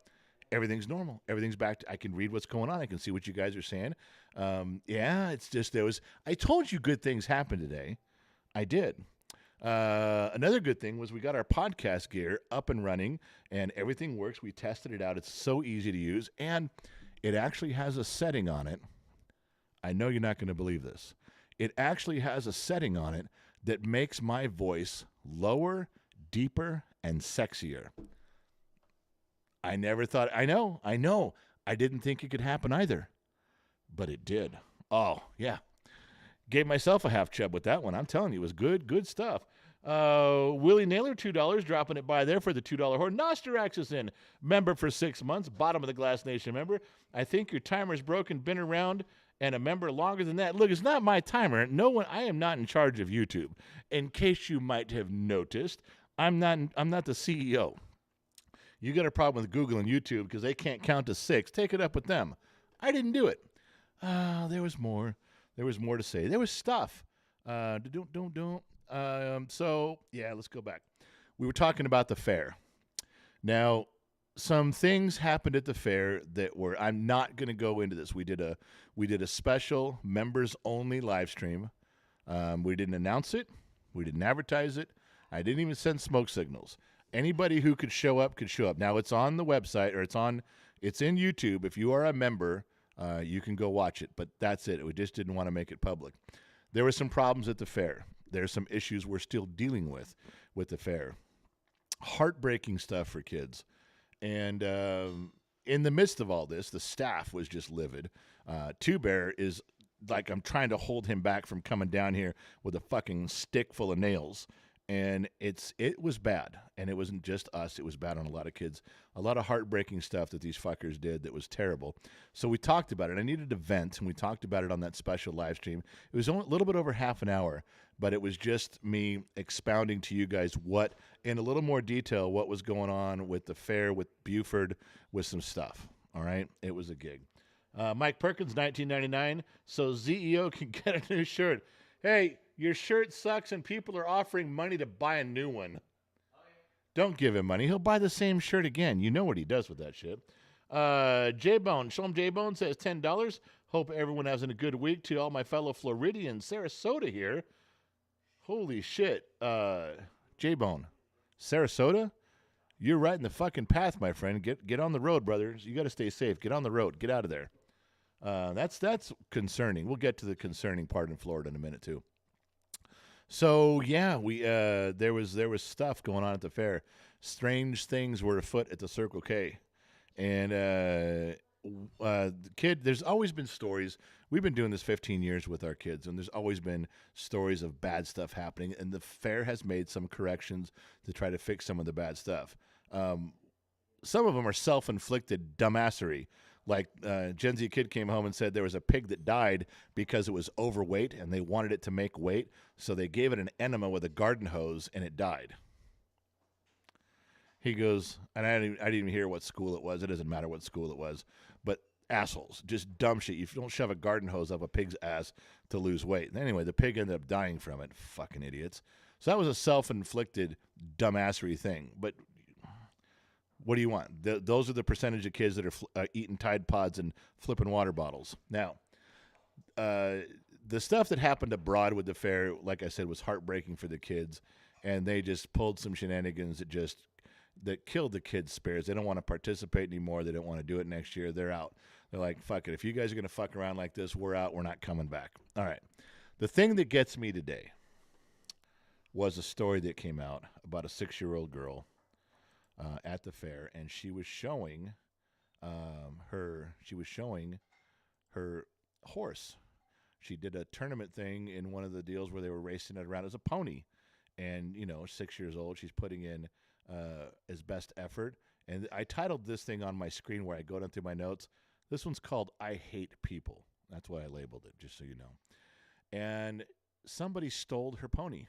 everything's normal. Everything's back I can read what's going on. I can see what you guys are saying. Yeah, it's just I told you good things happened today. I did. Another good thing was we got our podcast gear up and running, and everything works. We tested it out. It's so easy to use, and it actually has a setting on it. I know you're not going to believe this. It actually has a setting on it that makes my voice lower, deeper, and sexier. I never thought, I know. I didn't think it could happen either, but it did. Oh, yeah. Gave myself a half chub with that one. I'm telling you, it was good stuff. Willie Naylor, $2, dropping it by there for the $2 horn. Nosterax is in, member for 6 months, bottom of the Glass Nation member. I think your timer's broken, been around, and a member longer than that. Look, it's not my timer. I am not in charge of YouTube. In case you might have noticed, I'm not the CEO. You got a problem with Google and YouTube because they can't count to 6. Take it up with them. I didn't do it. There was more. There was more to say. There was stuff. So, yeah, let's go back. We were talking about the fair. Now, some things happened at the fair that were, I'm not going to go into this. We did a special members-only live stream. We didn't announce it. We didn't advertise it. I didn't even send smoke signals. Anybody who could show up could show up. Now, it's on the website, or it's in YouTube. If you are a member, you can go watch it, but that's it. We just didn't want to make it public. There were some problems at the fair. There's some issues we're still dealing with the fair. Heartbreaking stuff for kids. And in the midst of all this, the staff was just livid. Two Bear is like I'm trying to hold him back from coming down here with a fucking stick full of nails. And it was bad, and it wasn't just us. It was bad on a lot of kids. A lot of heartbreaking stuff that these fuckers did that was terrible. So we talked about it. I needed to vent, and we talked about it on that special live stream. It was only a little bit over half an hour, but it was just me expounding to you guys what, in a little more detail, what was going on with the fair, with Buford, with some stuff. All right? It was a gig. Mike Perkins, $19.99. So ZEO can get a new shirt. Hey, your shirt sucks and people are offering money to buy a new one. Don't give him money. He'll buy the same shirt again. You know what he does with that shit. J-Bone. Shalom J-Bone says $10. Hope everyone has a good week. To all my fellow Floridians. Sarasota here. Holy shit. J-Bone. Sarasota? You're right in the fucking path, my friend. Get on the road, brothers. You got to stay safe. Get on the road. Get out of there. That's concerning. We'll get to the concerning part in Florida in a minute too. So yeah, we there was stuff going on at the fair. Strange things were afoot at the Circle K, and the kid. There's always been stories. We've been doing this 15 years with our kids, and there's always been stories of bad stuff happening. And the fair has made some corrections to try to fix some of the bad stuff. Some of them are self-inflicted dumbassery. Like Gen Z kid came home and said there was a pig that died because it was overweight and they wanted it to make weight, so they gave it an enema with a garden hose and it died. He goes, and I didn't even hear what school it was. It doesn't matter what school it was, but assholes, just dumb shit. You don't shove a garden hose up a pig's ass to lose weight. And anyway, the pig ended up dying from it. Fucking idiots. So that was a self-inflicted dumbassery thing, but what do you want? Those are the percentage of kids that are eating Tide Pods and flipping water bottles. Now, the stuff that happened abroad with the fair, like I said, was heartbreaking for the kids, and they just pulled some shenanigans that killed the kids' spirits. They don't want to participate anymore. They don't want to do it next year. They're out. They're like, fuck it. If you guys are going to fuck around like this, we're out. We're not coming back. All right. The thing that gets me today was a story that came out about a 6-year-old girl at the fair, and she was showing her horse. She did a tournament thing in one of the deals where they were racing it around as a pony, and 6 years old, she's putting in his best effort. And I titled this thing on my screen where I go down through my notes. This one's called "I Hate People." That's why I labeled it, just so you know. And somebody stole her pony.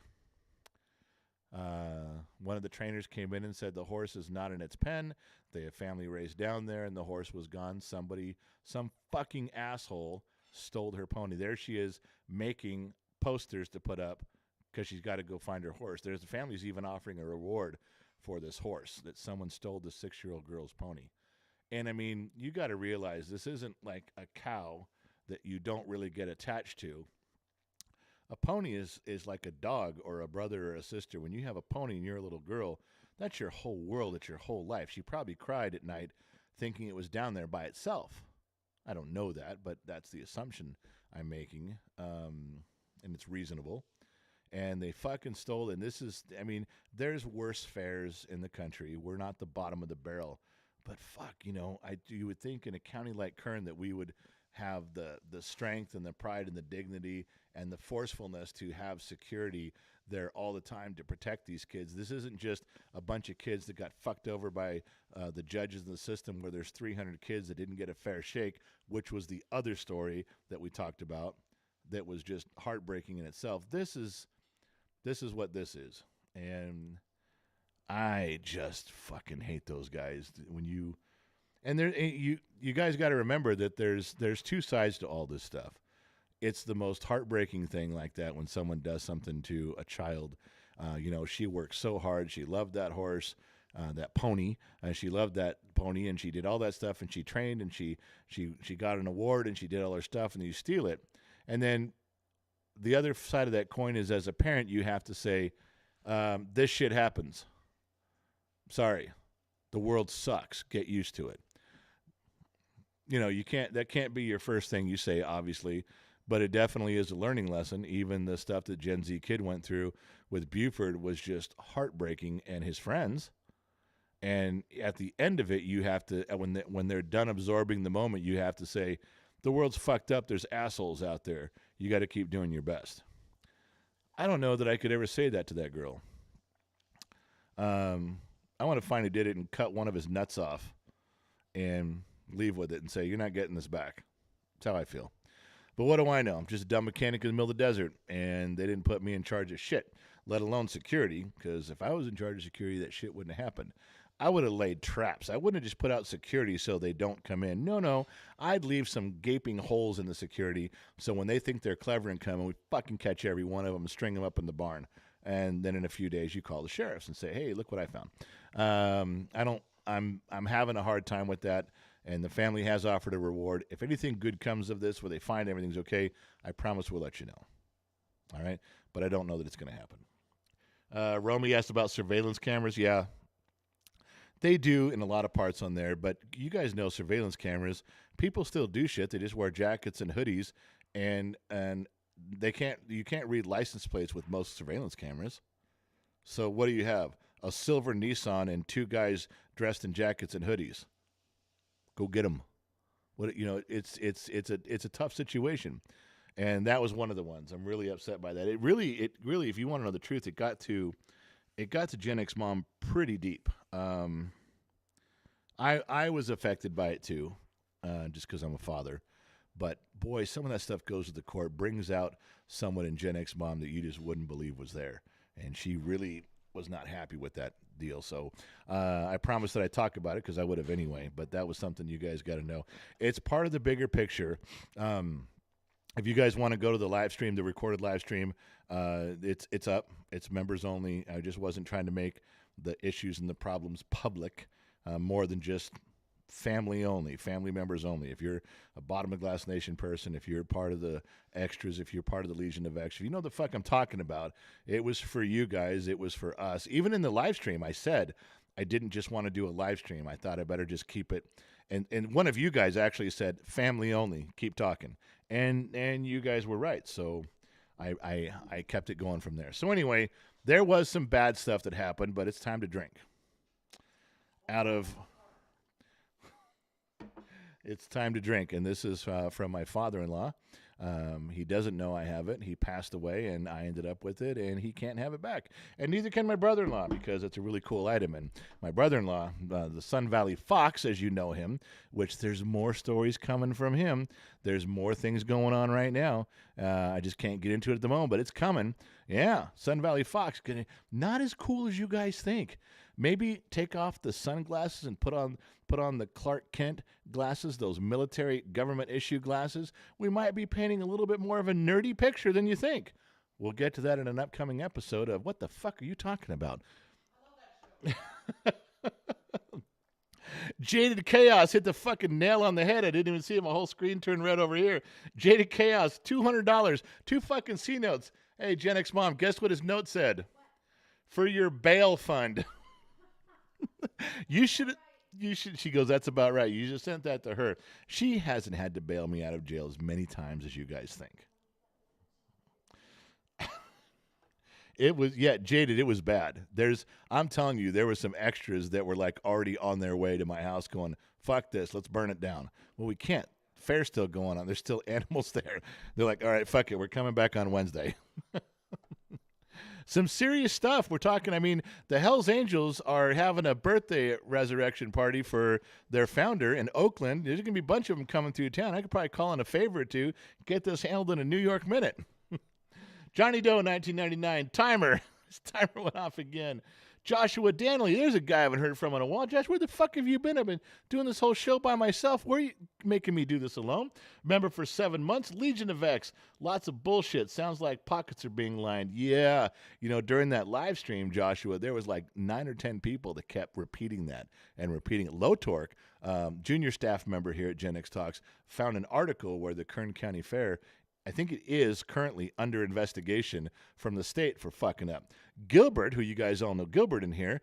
One of the trainers came in and said the horse is not in its pen. They have family raised down there, and the horse was gone. Some fucking asshole stole her pony. There she is making posters to put up because she's got to go find her horse. The family's even offering a reward for this horse that someone stole the 6-year-old girl's pony. And I mean, you got to realize this isn't like a cow that you don't really get attached to. A pony is like a dog or a brother or a sister. When you have a pony and you're a little girl, that's your whole world. It's your whole life. She probably cried at night thinking it was down there by itself. I don't know that, but that's the assumption I'm making, and it's reasonable. And they fucking stole it. And this is, I mean, there's worse fairs in the country. We're not the bottom of the barrel. But fuck, you would think in a county like Kern that we would have the strength and the pride and the dignity and the forcefulness to have security there all the time to protect these kids. This isn't just a bunch of kids that got fucked over by the judges in the system where there's 300 kids that didn't get a fair shake, which was the other story that we talked about that was just heartbreaking in itself. This is what this is. And I just fucking hate those guys you guys got to remember that there's two sides to all this stuff. It's the most heartbreaking thing like that when someone does something to a child. She worked so hard. She loved that horse, that pony. She loved that pony, and she did all that stuff, and she trained, and she got an award, and she did all her stuff, and you steal it. And then the other side of that coin is, as a parent, you have to say, this shit happens. Sorry. The world sucks. Get used to it. That can't be your first thing you say, obviously, but it definitely is a learning lesson. Even the stuff that Gen Z kid went through with Buford was just heartbreaking, and his friends. And at the end of it, you have to, when they're done absorbing the moment, you have to say, The world's fucked up. There's assholes out there. You got to keep doing your best. I don't know that I could ever say that to that girl. I want to find who did it and cut one of his nuts off and leave with it and say, you're not getting this back. That's how I feel. But what do I know? I'm just a dumb mechanic in the middle of the desert, and they didn't put me in charge of shit, let alone security, because if I was in charge of security, that shit wouldn't have happened. I would have laid traps. I wouldn't have just put out security so they don't come in. No. I'd leave some gaping holes in the security so when they think they're clever and come, we fucking catch every one of them and string them up in the barn. And then in a few days, you call the sheriffs and say, hey, look what I found. I'm having a hard time with that. And the family has offered a reward. If anything good comes of this where they find everything's okay, I promise we'll let you know. All right? But I don't know that it's going to happen. Romy asked about surveillance cameras. Yeah, they do in a lot of parts on there. But you guys know surveillance cameras. People still do shit. They just wear jackets and hoodies. And you can't read license plates with most surveillance cameras. So what do you have? A silver Nissan and two guys dressed in jackets and hoodies. Go get them. It's a tough situation, and that was one of the ones. I'm really upset by that. It really, if you want to know the truth, it got to Gen X mom pretty deep. I was affected by it too, just because I'm a father. But boy, some of that stuff goes to the court, brings out someone in Gen X mom that you just wouldn't believe was there, and she really was not happy with that deal. So I promised that I'd talk about it because I would have anyway, but that was something you guys got to know. It's part of the bigger picture. If you guys want to go to the live stream, the recorded live stream, it's up. It's members only. I just wasn't trying to make the issues and the problems public, more than just family only, family members only. If you're a Bottom of Glass Nation person, if you're part of the extras, if you're part of the Legion of X, if you know the fuck I'm talking about, it was for you guys. It was for us. Even in the live stream, I said I didn't just want to do a live stream. I thought I better just keep it. And one of you guys actually said family only, keep talking. And you guys were right. So I kept it going from there. So anyway, there was some bad stuff that happened, but it's time to drink. It's time to drink, and this is from my father-in-law. He doesn't know I have it. He passed away, and I ended up with it, and he can't have it back. And neither can my brother-in-law, because it's a really cool item. And my brother-in-law, the Sun Valley Fox, as you know him, which there's more stories coming from him. There's more things going on right now. I just can't get into it at the moment, but it's coming. Yeah, Sun Valley Fox, not as cool as you guys think. Maybe take off the sunglasses and put on the Clark Kent glasses, those military government issue glasses. We might be painting a little bit more of a nerdy picture than you think. We'll get to that in an upcoming episode of What the Fuck Are You Talking About? I love that show. Jaded Chaos hit the fucking nail on the head. I didn't even see it. My whole screen turned red over here. Jaded Chaos, $200, 2 fucking C notes. Hey, Gen X Mom, guess what his note said? What? For your bail fund. You should, she goes, that's about right. You just sent that to her. She hasn't had to bail me out of jail as many times as you guys think. It was, Jaded, it was bad. I'm telling you, there were some extras that were like already on their way to my house going, fuck this, let's burn it down. Well, we can't. Fair's still going on. There's still animals there. They're like, all right, fuck it, we're coming back on Wednesday. Some serious stuff. We're talking, the Hells Angels are having a birthday resurrection party for their founder in Oakland. There's going to be a bunch of them coming through town. I could probably call in a favor or two, get this handled in a New York minute. Johnny Doe, 1999. Timer. His timer went off again. Joshua Danley. There's a guy I haven't heard from in a while. Josh, where the fuck have you been? I've been doing this whole show by myself. Where are you making me do this alone? Member for 7 months. Legion of X. Lots of bullshit. Sounds like pockets are being lined. Yeah. During that live stream, Joshua, there was like 9 or 10 people that kept repeating that and repeating it. Low Torque, junior staff member here at Gen X Talks, found an article where the Kern County Fair, I think it is currently under investigation from the state for fucking up. Gilbert, who you guys all know Gilbert in here,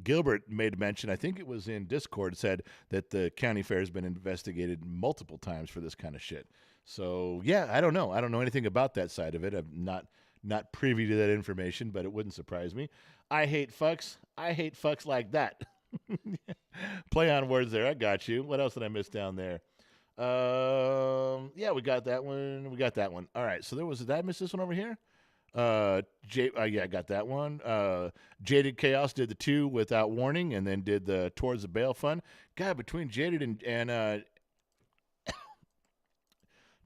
Gilbert made mention, I think it was in Discord, said that the county fair has been investigated multiple times for this kind of shit. So, yeah, I don't know. I don't know anything about that side of it. I'm not privy to that information, but it wouldn't surprise me. I hate fucks. I hate fucks like that. Play on words there. I got you. What else did I miss down there? Yeah, we got that one. We got that one. All right. So did I miss this one over here? Yeah, I got that one. Jaded Chaos did the 2 without warning, and then did the Towards the Bail Fund. God, between Jaded and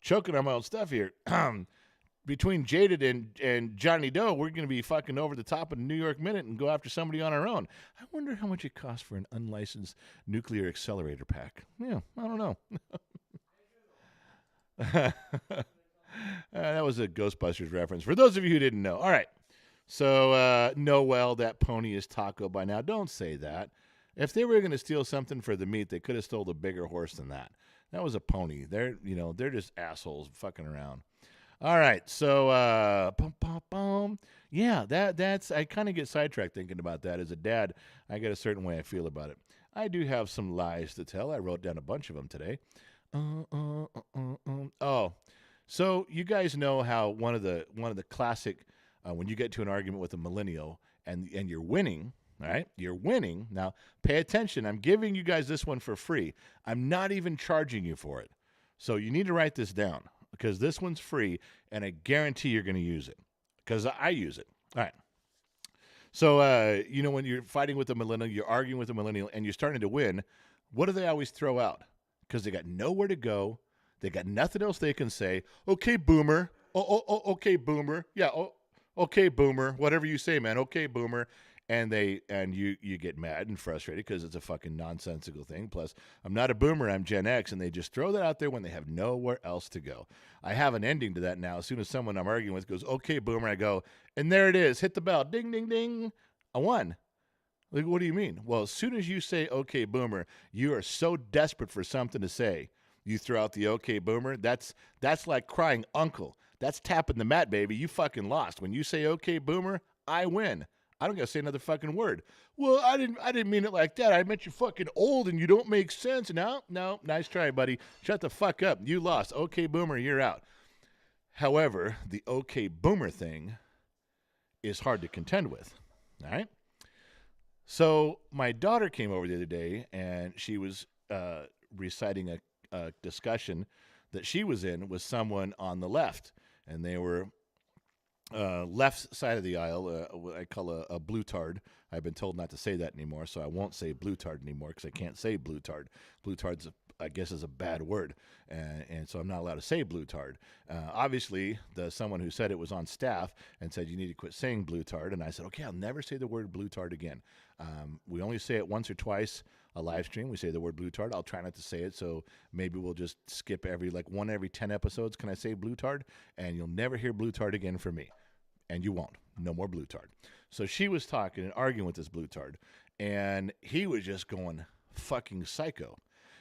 choking on my own stuff here. Between Jaded and Johnny Doe, we're going to be fucking over the top of the New York Minute and go after somebody on our own. I wonder how much it costs for an unlicensed nuclear accelerator pack. Yeah, I don't know. That was a Ghostbusters reference. For those of you who didn't know. All right. So, know well that pony is Taco by now. Don't say that. If they were going to steal something for the meat, they could have stole a bigger horse than that. That was a pony. They're just assholes fucking around. All right, so yeah, that's I kind of get sidetracked thinking about that. As a dad, I get a certain way I feel about it. I do have some lies to tell. I wrote down a bunch of them today. Oh, so you guys know how one of the classic when you get to an argument with a millennial and you're winning. All right, you're winning. Now, pay attention. I'm giving you guys this one for free. I'm not even charging you for it. So you need to write this down because this one's free, and I guarantee you're going to use it because I use it. All right. So, when you're fighting with a millennial, you're arguing with a millennial, and you're starting to win, what do they always throw out? Because they got nowhere to go. They got nothing else they can say. Okay, boomer. Okay, boomer. Yeah, okay, boomer. Whatever you say, man. Okay, boomer. And you get mad and frustrated because it's a fucking nonsensical thing. Plus, I'm not a boomer, I'm Gen X, and they just throw that out there when they have nowhere else to go. I have an ending to that now. As soon as someone I'm arguing with goes, okay, boomer, I go, and there it is. Hit the bell. Ding, ding, ding. I won. Like, what do you mean? Well, as soon as you say, okay, boomer, you are so desperate for something to say. You throw out the okay, boomer. That's like crying uncle. That's tapping the mat, baby. You fucking lost. When you say, okay, boomer, I win. I don't got to say another fucking word. Well, I didn't mean it like that. I meant you're fucking old and you don't make sense. No, nice try, buddy. Shut the fuck up. You lost. Okay, boomer, you're out. However, the okay, boomer thing is hard to contend with. All right? So my daughter came over the other day and she was reciting a discussion that she was in with someone on the left. And they were left side of the aisle, what I call a blue tard. I've been told not to say that anymore, so I won't say blue tard anymore because I can't say blue tard. Blue tard's, I guess, is a bad word, and so I'm not allowed to say blue tard. Obviously, someone who said it was on staff and said you need to quit saying blue tard, and I said, okay, I'll never say the word blue tard again. We only say it once or twice a live stream. We say the word blue tard. I'll try not to say it, so maybe we'll just skip one every 10 episodes. Can I say blue tard? And you'll never hear blue tard again from me. And you won't. No more blue tard. So she was talking and arguing with this blue tard, and he was just going fucking psycho.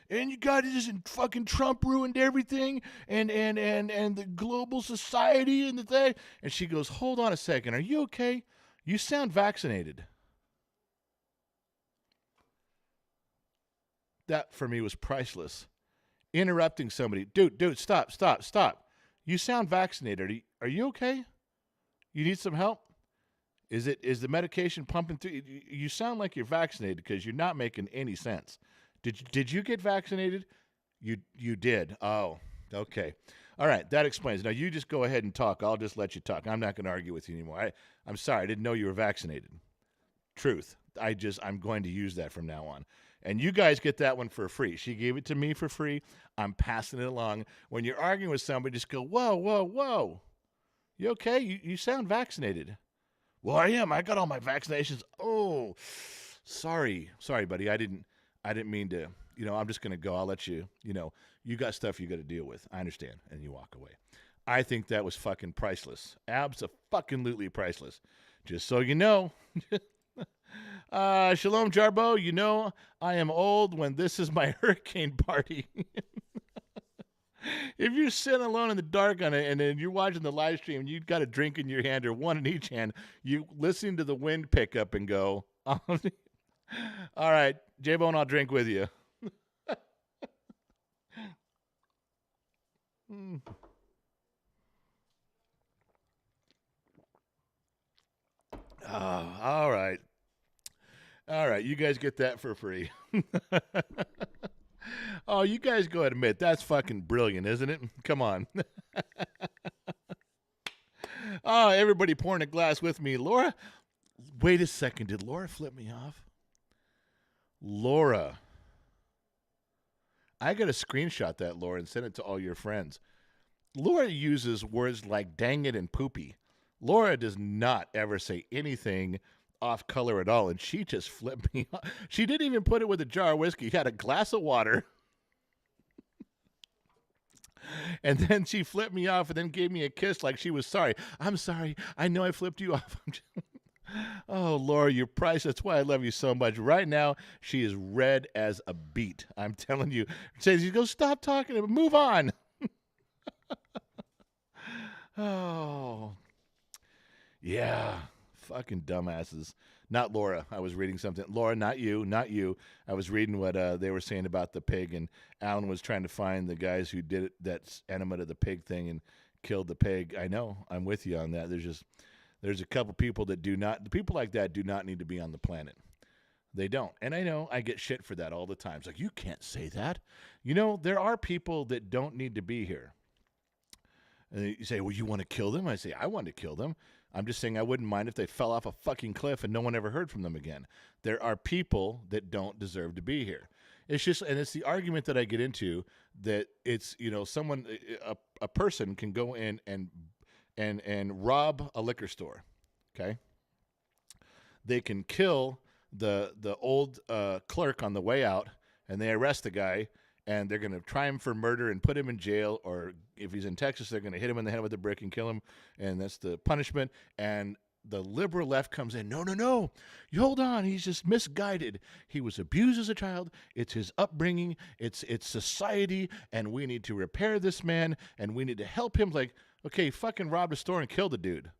And you got this, and fucking Trump ruined everything, and the global society and the thing. And she goes, hold on a second. Are you okay? You sound vaccinated. That, for me, was priceless. Interrupting somebody. Dude, stop. You sound vaccinated. Are you okay? You need some help? Is the medication pumping through? You sound like you're vaccinated because you're not making any sense. Did you get vaccinated? You did. Oh, okay. All right, that explains. Now you just go ahead and talk. I'll just let you talk. I'm not going to argue with you anymore. I'm sorry. I didn't know you were vaccinated. Truth. I'm going to use that from now on. And you guys get that one for free. She gave it to me for free. I'm passing it along. When you're arguing with somebody, just go, whoa. You okay? You sound vaccinated. Well, I am. I got all my vaccinations. Oh, sorry, buddy. I didn't mean to. I'm just gonna go. I'll let you. You got stuff you got to deal with. I understand. And you walk away. I think that was fucking priceless. Abso-fucking-lutely priceless. Just so you know. Shalom, Jarbo. I am old when this is my hurricane party. If you're sitting alone in the dark on it and then you're watching the live stream and you've got a drink in your hand or one in each hand, you listen to the wind pick up and go, all right, J-Bone, I'll drink with you. Oh, all right. You guys get that for free. Oh, you guys go ahead and admit that's fucking brilliant, isn't it? Come on. Oh, everybody pouring a glass with me. Laura, wait a second. Did Laura flip me off? Laura. I got to screenshot that, Laura, and send it to all your friends. Laura uses words like dang it and poopy. Laura does not ever say anything off color at all, and she just flipped me off. She didn't even put it with a jar of whiskey. She had a glass of water. And then she flipped me off and then gave me a kiss like she was sorry. I'm sorry. I know I flipped you off. Oh, Laura, you're priceless. That's why I love you so much. Right now, she is red as a beet. I'm telling you. Says you go, stop talking and move on. Oh, yeah. Fucking dumbasses. Not Laura. I was reading something. Laura, not you. Not you. I was reading what they were saying about the pig, and Alan was trying to find the guys who did it, that enema to the pig thing and killed the pig. I know. I'm with you on that. There's a couple people that people like that do not need to be on the planet. They don't. And I know I get shit for that all the time. It's like, you can't say that. You know, there are people that don't need to be here. And you say, well, you want to kill them? I say, I want to kill them. I'm just saying I wouldn't mind if they fell off a fucking cliff and no one ever heard from them again. There are people that don't deserve to be here. It's just, and it's the argument that I get into that it's, you know, a person can go in and rob a liquor store, okay? They can kill the old clerk on the way out, and they arrest the guy, and they're going to try him for murder and put him in jail, or if he's in Texas, they're going to hit him in the head with a brick and kill him, and that's the punishment. And the liberal left comes in, no, you hold on, he's just misguided. He was abused as a child. It's his upbringing. It's society, and we need to repair this man, and we need to help him. Like, okay, fucking robbed a store and killed the dude.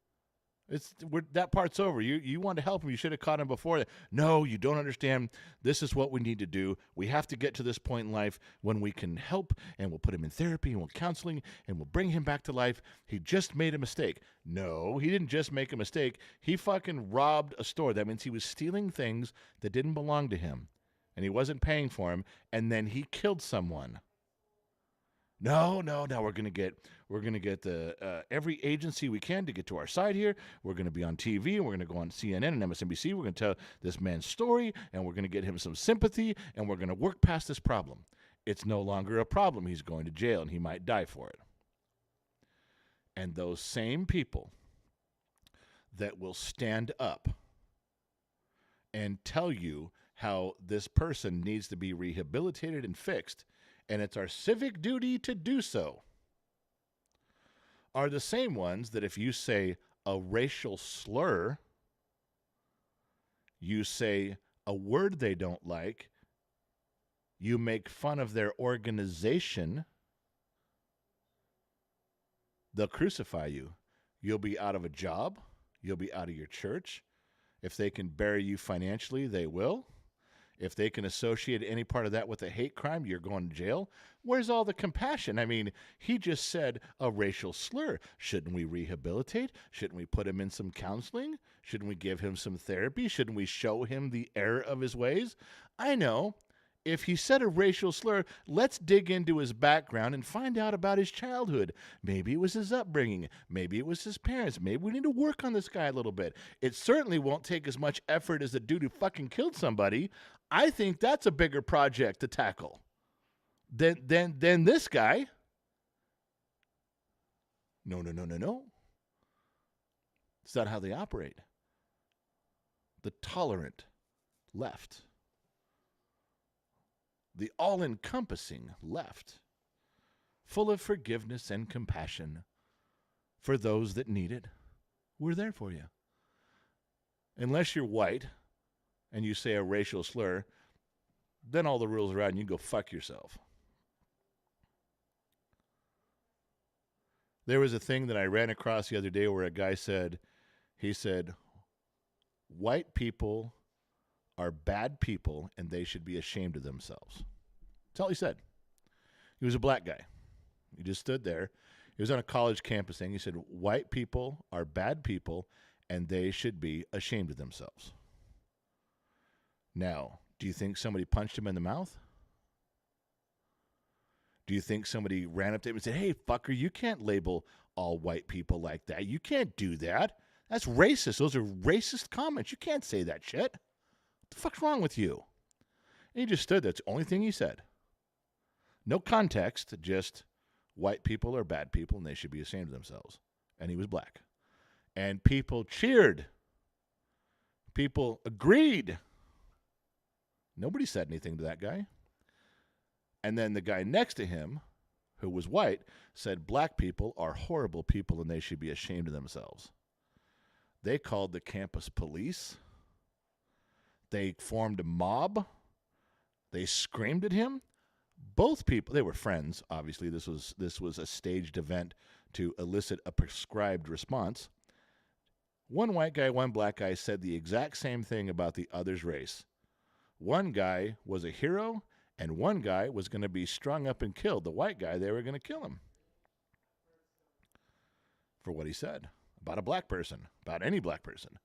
That part's over. You want to help him. You should have caught him before. No, you don't understand. This is what we need to do. We have to get to this point in life when we can help, and we'll put him in therapy, and we'll counseling, and we'll bring him back to life. He just made a mistake. No, he didn't just make a mistake. He fucking robbed a store. That means he was stealing things that didn't belong to him, and he wasn't paying for them, and then he killed someone. No, we're gonna get the every agency we can to get to our side here. We're gonna be on TV, and we're gonna go on CNN and MSNBC. We're gonna tell this man's story, and we're gonna get him some sympathy, and we're gonna work past this problem. It's no longer a problem. He's going to jail, and he might die for it. And those same people that will stand up and tell you how this person needs to be rehabilitated and fixed, and it's our civic duty to do so, are the same ones that if you say a racial slur, you say a word they don't like, you make fun of their organization, they'll crucify you. You'll be out of a job. You'll be out of your church. If they can bury you financially, they will. If they can associate any part of that with a hate crime, you're going to jail. Where's all the compassion? I mean, he just said a racial slur. Shouldn't we rehabilitate? Shouldn't we put him in some counseling? Shouldn't we give him some therapy? Shouldn't we show him the error of his ways? I know. If he said a racial slur, let's dig into his background and find out about his childhood. Maybe it was his upbringing. Maybe it was his parents. Maybe we need to work on this guy a little bit. It certainly won't take as much effort as the dude who fucking killed somebody. I think that's a bigger project to tackle than this guy. No. It's not how they operate. The tolerant left. The all-encompassing left, full of forgiveness and compassion for those that need it. We're there for you. Unless you're white and you say a racial slur, then all the rules are out and you go fuck yourself. There was a thing that I ran across the other day where a guy said, white people are bad people and they should be ashamed of themselves. That's all he said. He was a black guy. He just stood there. He was on a college campus thing. He said, white people are bad people and they should be ashamed of themselves. Now, do you think somebody punched him in the mouth? Do you think somebody ran up to him and said, hey, fucker, you can't label all white people like that. You can't do that. That's racist. Those are racist comments. You can't say that shit. What the fuck's wrong with you? And he just stood there. That's the only thing he said. No context, just white people are bad people and they should be ashamed of themselves. And he was black. And people cheered. People agreed. Nobody said anything to that guy. And then the guy next to him, who was white, said black people are horrible people and they should be ashamed of themselves. They called the campus police. They formed a mob. They screamed at him. Both people, they were friends, obviously. This was a staged event to elicit a prescribed response. One white guy, one black guy said the exact same thing about the other's race. One guy was a hero, and one guy was going to be strung up and killed. The white guy, they were going to kill him for what he said about a black person, about any black person.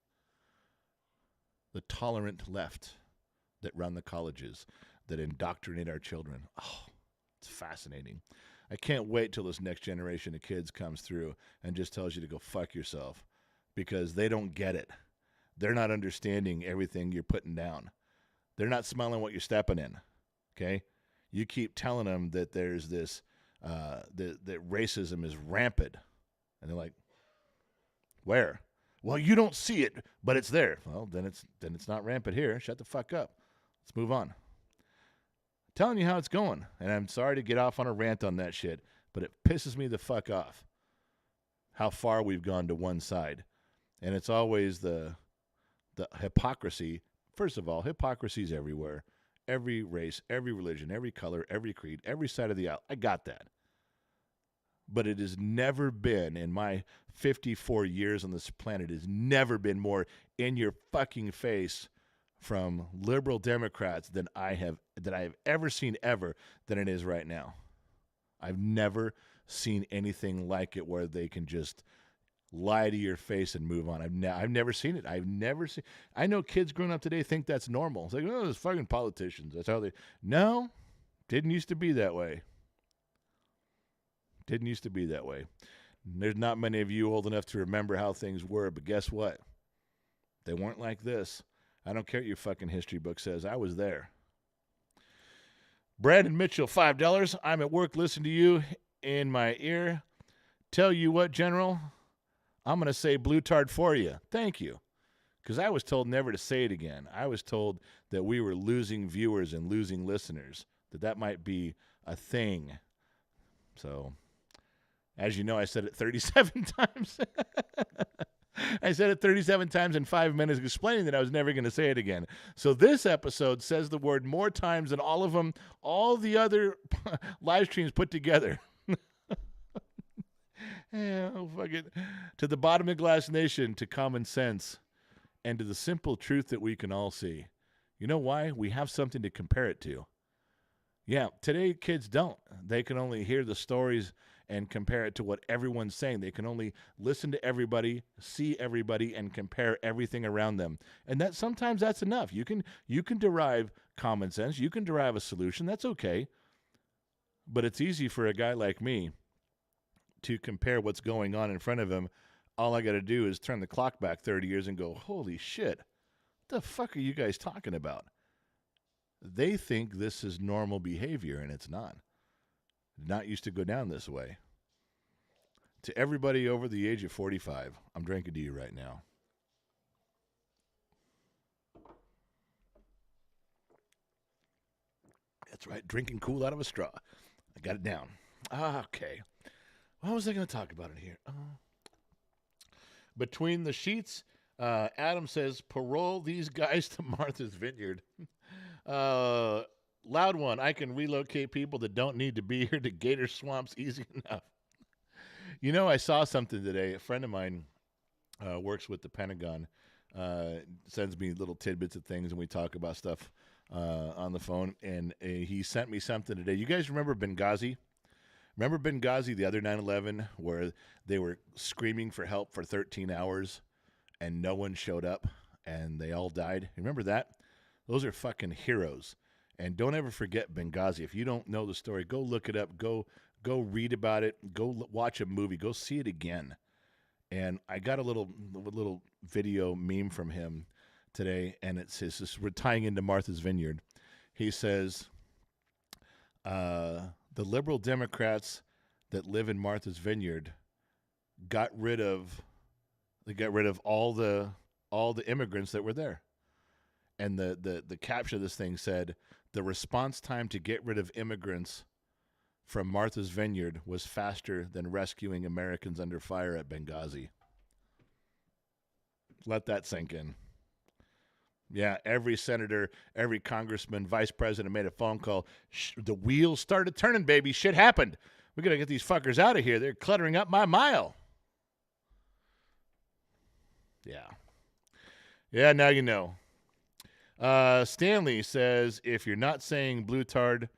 The tolerant left that run the colleges, that indoctrinate our children. Oh, it's fascinating. I can't wait till this next generation of kids comes through and just tells you to go fuck yourself because they don't get it. They're not understanding everything you're putting down. They're not smelling what you're stepping in, okay? You keep telling them that there's this, that racism is rampant. And they're like, where? Well, you don't see it, but it's there. Well, then it's not rampant here. Shut the fuck up. Let's move on. Telling you how it's going, and I'm sorry to get off on a rant on that shit, but it pisses me the fuck off how far we've gone to one side. And it's always the hypocrisy. First of all, hypocrisy is everywhere. Every race, every religion, every color, every creed, every side of the aisle. I got that. But it has never been, in my 54 years on this planet, has never been more in your fucking face from liberal Democrats than I have ever seen than it is right now. I've never seen anything like it where they can just lie to your face and move on. I've never seen it. I know kids growing up today think that's normal. It's like, oh, those fucking politicians. That's how they. No, didn't used to be that way. Didn't used to be that way. There's not many of you old enough to remember how things were, but guess what? They weren't like this. I don't care what your fucking history book says. I was there. Brandon Mitchell, $5. I'm at work listening to you in my ear. Tell you what, General, I'm going to say blue tard for you. Thank you. Because I was told never to say it again. I was told that we were losing viewers and losing listeners, that might be a thing. So, as you know, I said it 37 times. I said it 37 times in 5 minutes explaining that I was never going to say it again. So this episode says the word more times than all of them, all the other live streams put together. Yeah, oh, fuck it. To the bottom of Glass Nation, to common sense, and to the simple truth that we can all see. You know why? We have something to compare it to. Yeah, today kids don't. They can only hear the stories and compare it to what everyone's saying. They can only listen to everybody, see everybody, and compare everything around them. And that sometimes that's enough. You can derive common sense. You can derive a solution. That's okay. But it's easy for a guy like me to compare what's going on in front of him. All I got to do is turn the clock back 30 years and go, holy shit, what the fuck are you guys talking about? They think this is normal behavior, and it's not. Not used to go down this way. To everybody over the age of 45, I'm drinking to you right now. That's right, drinking cool out of a straw. I got it down. Okay. What was I going to talk about in here? Between the sheets, Adam says, parole these guys to Martha's Vineyard. Loud one, I can relocate people that don't need to be here to Gator Swamps easy enough. You know, I saw something today. A friend of mine works with the Pentagon, sends me little tidbits of things, and we talk about stuff on the phone. And he sent me something today. You guys remember Benghazi? Remember Benghazi, the other 9/11, where they were screaming for help for 13 hours and no one showed up and they all died? Remember that? Those are fucking heroes. And don't ever forget Benghazi. If you don't know the story, go look it up. Go read about it. Go watch a movie. Go see it again. And I got a little video meme from him today, and it says, we're tying into Martha's Vineyard. He says, the liberal Democrats that live in Martha's Vineyard got rid of all the immigrants that were there. And the caption of this thing said, the response time to get rid of immigrants from Martha's Vineyard was faster than rescuing Americans under fire at Benghazi. Let that sink in. Yeah, every senator, every congressman, vice president made a phone call. The wheels started turning, baby. Shit happened. We got to get these fuckers out of here. They're cluttering up my mile. Yeah. Yeah, now you know. Stanley says, if you're not saying blue tard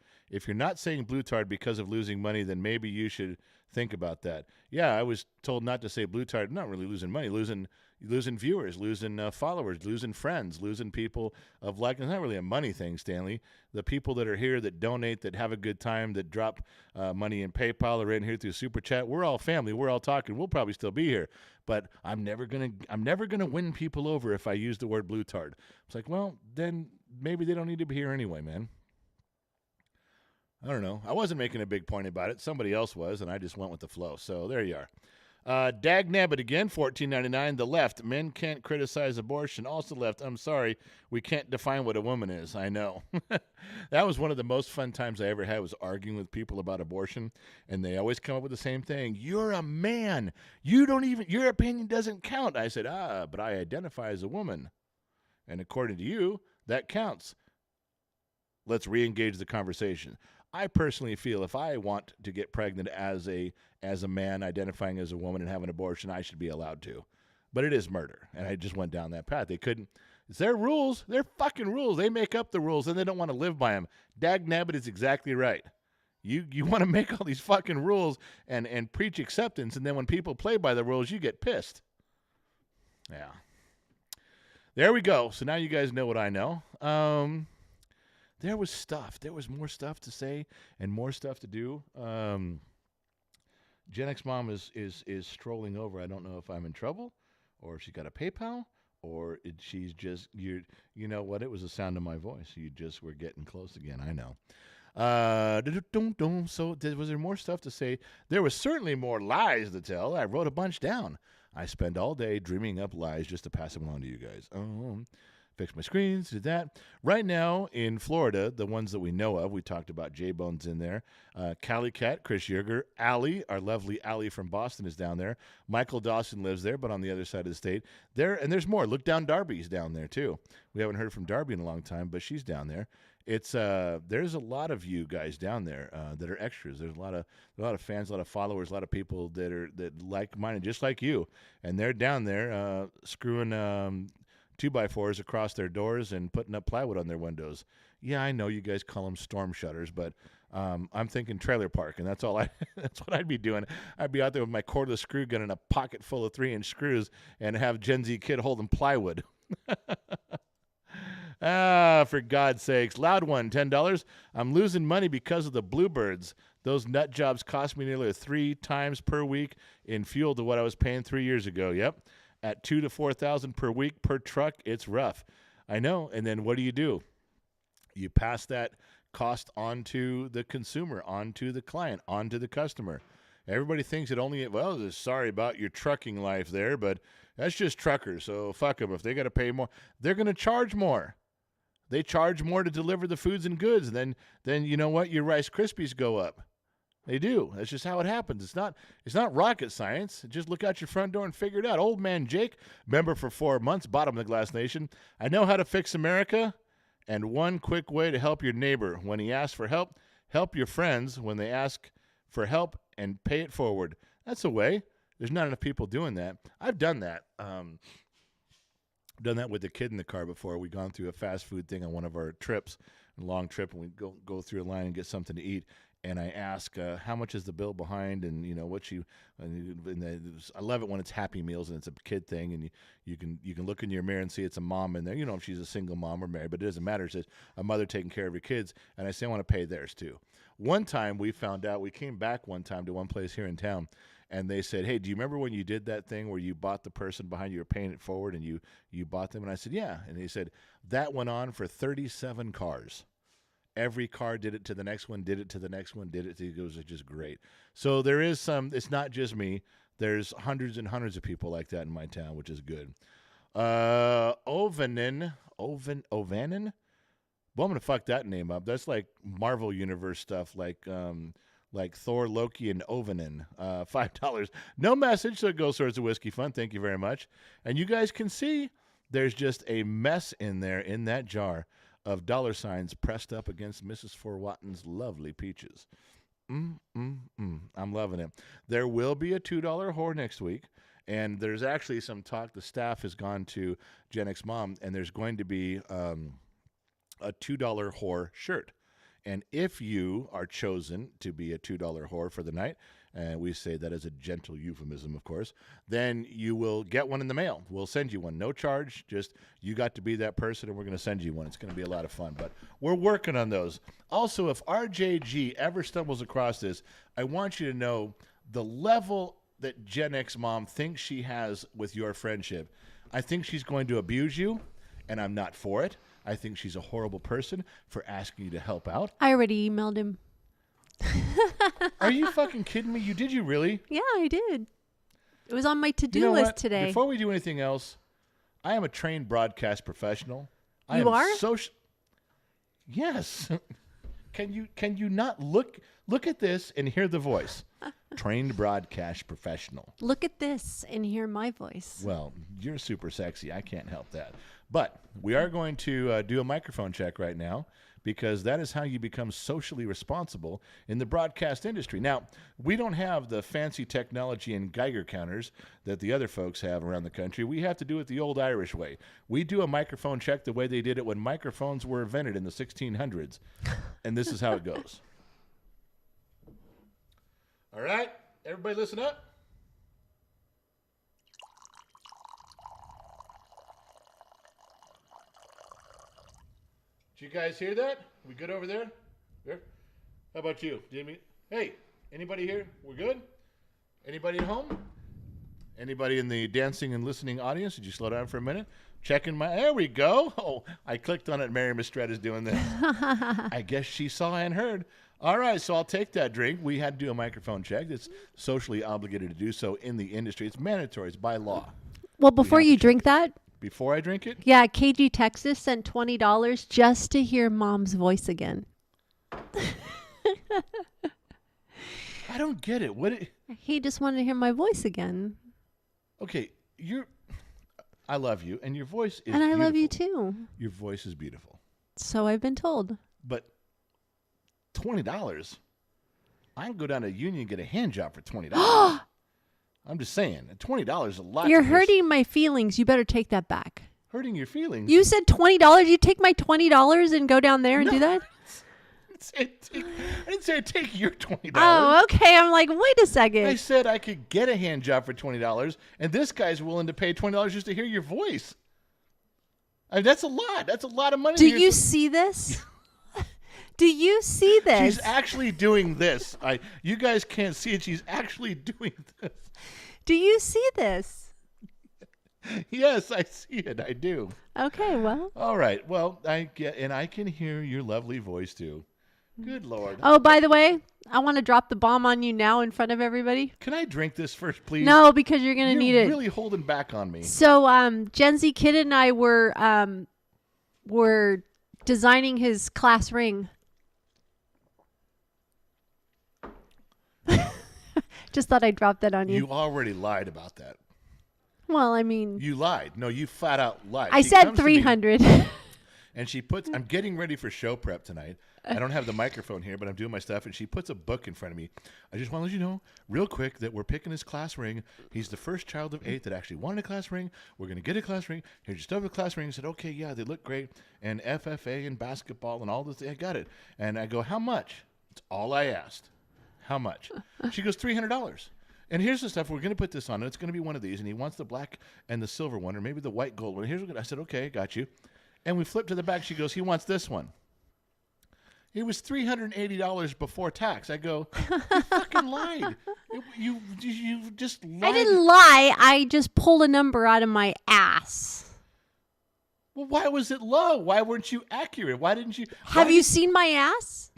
because of losing money, then maybe you should think about that. Yeah, I was told not to say blue tard. I'm not really losing money, losing viewers, losing followers, losing friends, losing people of like. It's not really a money thing, Stanley. The people that are here that donate, that have a good time, that drop money in PayPal or in here through Super Chat, we're all family. We're all talking. We'll probably still be here, but I'm never gonna win people over if I use the word blue tard. It's like, well, then maybe they don't need to be here anyway, man. I don't know. I wasn't making a big point about it. Somebody else was, and I just went with the flow. So there you are. Dag Nabbit again, $14.99. The left. Men can't criticize abortion. Also left. I'm sorry. We can't define what a woman is. I know. That was one of the most fun times I ever had, was arguing with people about abortion. And they always come up with the same thing. You're a man. Your opinion doesn't count. I said, but I identify as a woman. And according to you, that counts. Let's re-engage the conversation. I personally feel if I want to get pregnant as a man identifying as a woman and have an abortion, I should be allowed to. But it is murder, and I just went down that path. They couldn't. It's their rules. They're fucking rules. They make up the rules, and they don't want to live by them. Dag Nabbit is exactly right. You want to make all these fucking rules and preach acceptance, and then when people play by the rules, you get pissed. Yeah. There we go. So now you guys know what I know. There was stuff. There was more stuff to say and more stuff to do. Gen X Mom is strolling over. I don't know if I'm in trouble or if she got a PayPal or she's just, you know what? It was the sound of my voice. You just were getting close again. I know. So was there more stuff to say? There was certainly more lies to tell. I wrote a bunch down. I spend all day dreaming up lies just to pass them along to you guys. Fix my screens, did that. Right now in Florida, the ones that we know of, we talked about J-Bone's in there. Cali Cat, Chris Yerger, Allie, our lovely Allie from Boston is down there. Michael Dawson lives there, but on the other side of the state. And there's more. Look down, Darby's down there too. We haven't heard from Darby in a long time, but she's down there. It's there's a lot of you guys down there that are extras. There's a lot of fans, a lot of followers, a lot of people that like minded, just like you, and they're down there screwing 2x4s across their doors and putting up plywood on their windows. Yeah, I know you guys call them storm shutters, but I'm thinking trailer park, and that's what I'd be doing. I'd be out there with my cordless screw gun and a pocket full of 3-inch screws and have Gen Z kid holding plywood. For God's sakes. Loud one, $10. I'm losing money because of the bluebirds. Those nut jobs cost me nearly 3 times per week in fuel to what I was paying 3 years ago. Yep. At $2,000 to $4,000 per week per truck, it's rough. I know. And then what do? You pass that cost on to the consumer, on to the client, on to the customer. Everybody thinks it only, sorry about your trucking life there, but that's just truckers, so fuck them. If they got to pay more, they're going to charge more. They charge more to deliver the foods and goods. Then you know what? Your Rice Krispies go up. They do. That's just how it happens. It's not rocket science. Just look out your front door and figure it out. Old man Jake, member for 4 months, bottom of the Glass Nation. I know how to fix America, and one quick way to help your neighbor. When he asks for help, help your friends when they ask for help and pay it forward. That's a way. There's not enough people doing that. I've done that. Done that with the kid in the car before. We've gone through a fast food thing on one of our trips, a long trip, and we go through a line and get something to eat. and I ask how much is the bill behind, and you know what she. I love it when it's Happy Meals and it's a kid thing, and you can look in your mirror and see it's a mom in there. You know if she's a single mom or married, but it doesn't matter. It's just a mother taking care of your kids, and I say I want to pay theirs too. One time we found out, we came back one time to one place here in town, and they said, hey, do you remember when you did that thing where you bought the person behind you, were paying it forward, and you bought them? And I said, yeah. And he said, that went on for 37 cars. Every car did it to the next one, did it to the next one, did it to, it was just great. So there is some, it's not just me. There's hundreds and hundreds of people like that in my town, which is good. Ovanen? Well, I'm going to fuck that name up. That's like Marvel Universe stuff, like Thor, Loki, and Ovanen. $5. No message, so it goes towards the Whiskey Fund. Thank you very much. And you guys can see there's just a mess in there, in that jar, of dollar signs pressed up against Mrs. Forwatton's lovely peaches. I'm loving it. There will be a $2 whore next week. And there's actually some talk. The staff has gone to Gen X Mom, and there's going to be a $2 whore shirt. And if you are chosen to be a $2 whore for the night, and we say that as a gentle euphemism, of course, then you will get one in the mail. We'll send you one. No charge. Just you got to be that person, and we're going to send you one. It's going to be a lot of fun. But we're working on those. Also, if RJG ever stumbles across this, I want you to know the level that Gen X Mom thinks she has with your friendship. I think she's going to abuse you, and I'm not for it. I think she's a horrible person for asking you to help out. I already emailed him. Are you fucking kidding me? Did you really? Yeah, I did. It was on my to-do list today. Before we do anything else, I am a trained broadcast professional. You are? Yes. Can you not look at this and hear the voice? Trained broadcast professional. Look at this and hear my voice. Well, you're super sexy. I can't help that. But we are going to do a microphone check right now, because that is how you become socially responsible in the broadcast industry. Now, we don't have the fancy technology and Geiger counters that the other folks have around the country. We have to do it the old Irish way. We do a microphone check the way they did it when microphones were invented in the 1600s. And this is how it goes. All right, everybody listen up. Did you guys hear that? We good over there? There? How about you? Hey, anybody here? We're good? Anybody at home? Anybody in the dancing and listening audience? Did you slow down for a minute? Checking there we go. Oh, I clicked on it. Mary Mistretta's doing this. I guess she saw and heard. All right, so I'll take that drink. We had to do a microphone check. It's socially obligated to do so in the industry. It's mandatory. It's by law. Well, before you drink that. Before I drink it? Yeah, KG Texas sent $20 just to hear Mom's voice again. I don't get it. He just wanted to hear my voice again. Okay, I love you, and your voice is And I beautiful. love you too. Your voice is beautiful. So I've been told. But $20, I can go down to Union and get a hand job for $20. I'm just saying, $20 is a lot. You're hurting my feelings. You better take that back. Hurting your feelings? You said $20. You take my $20 and go down there and do that? I didn't say I'd take your $20. Oh, okay. I'm like, wait a second. I said I could get a hand job for $20, and this guy's willing to pay $20 just to hear your voice. I mean, that's a lot. That's a lot of money. Do you see this? Do you see this? She's actually doing this. You guys can't see it. She's actually doing this. Do you see this? Yes, I see it. I do. Okay, well. All right. Well, I can hear your lovely voice too. Good Lord. Oh, by the way, I want to drop the bomb on you now in front of everybody. Can I drink this first, please? No, because you're going to need it. You're really holding back on me. So, Gen Z Kid and I were designing his class ring. Just thought I'd drop that on you. You already lied about that. Well, I mean. You lied. No, you flat out lied. I said 300. And I'm getting ready for show prep tonight. I don't have the microphone here, but I'm doing my stuff. And she puts a book in front of me. I just want to let you know real quick that we're picking his class ring. He's the first child of 8 that actually wanted a class ring. We're going to get a class ring. Here's your stuff with a class ring. I said, okay, yeah, they look great. And FFA and basketball and all this. I got it. And I go, how much? That's all I asked. How much? She goes, $300. And here's the stuff. We're going to put this on. And it's going to be one of these. And he wants the black and the silver one, or maybe the white gold one. Here's what I said, okay, got you. And we flipped to the back. She goes, he wants this one. It was $380 before tax. I go, you fucking lied. You just lied. I didn't lie. I just pulled a number out of my ass. Well, why was it low? Why weren't you accurate? Why didn't you? Have you seen my ass?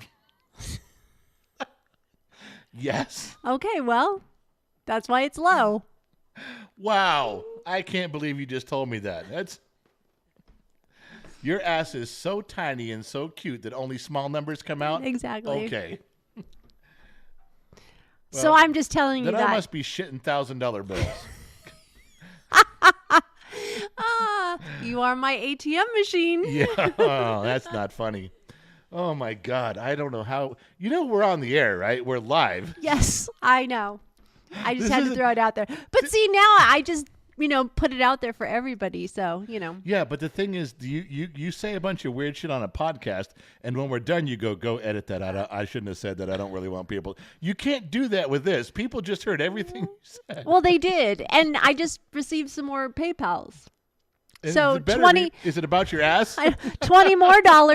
Yes. Okay, well, that's why it's low. Wow. I can't believe you just told me that. Your ass is so tiny and so cute that only small numbers come out? Exactly. Okay. So I'm just telling you then that. I must be shitting $1,000 bills. You are my ATM machine. Yeah. Oh, that's not funny. Oh, my God. I don't know how. You know we're on the air, right? We're live. Yes, I know. I just had to throw it out there. But see, now I just, put it out there for everybody. So, Yeah, but the thing is, you say a bunch of weird shit on a podcast, and when we're done, you go edit that out. I shouldn't have said that. I don't really want people. You can't do that with this. People just heard everything you said. Well, they did. And I just received some more PayPals. And So is it better 20 is it about your ass? $20 more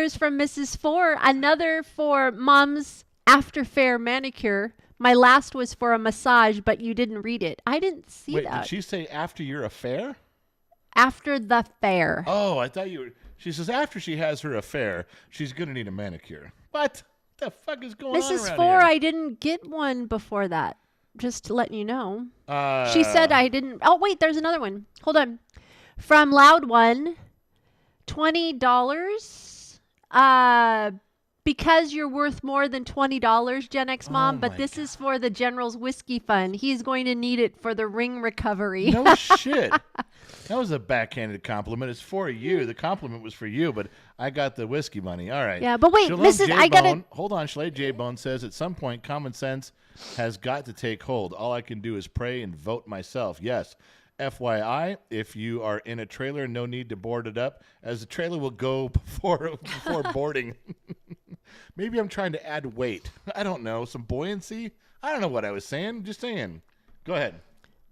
from Mrs. Four. Another for Mom's after fair manicure. My last was for a massage, but you didn't read it. I didn't see Wait, that. did she say after your affair? After the fair. Oh, I thought you were. She says after she has her affair, she's going to need a manicure. What the fuck is going on Mrs. around Four, here? I didn't get one before that. Just to let you know. She said I didn't. Oh, wait, there's another one. Hold on. From Loud One, $20. Because you're worth more than $20, Gen X Mom, but this is for the General's Whiskey Fund. He's going to need it for the ring recovery. No shit. That was a backhanded compliment. It's for you. The compliment was for you, but I got the whiskey money. All right. Yeah, but wait, Shalom Mrs. I got to... Hold on. Shalay J Bone says, at some point, common sense has got to take hold. All I can do is pray and vote myself. Yes. FYI, if you are in a trailer, no need to board it up, as the trailer will go before boarding. Maybe I'm trying to add weight. I don't know. Some buoyancy? I don't know what I was saying. Just saying. Go ahead.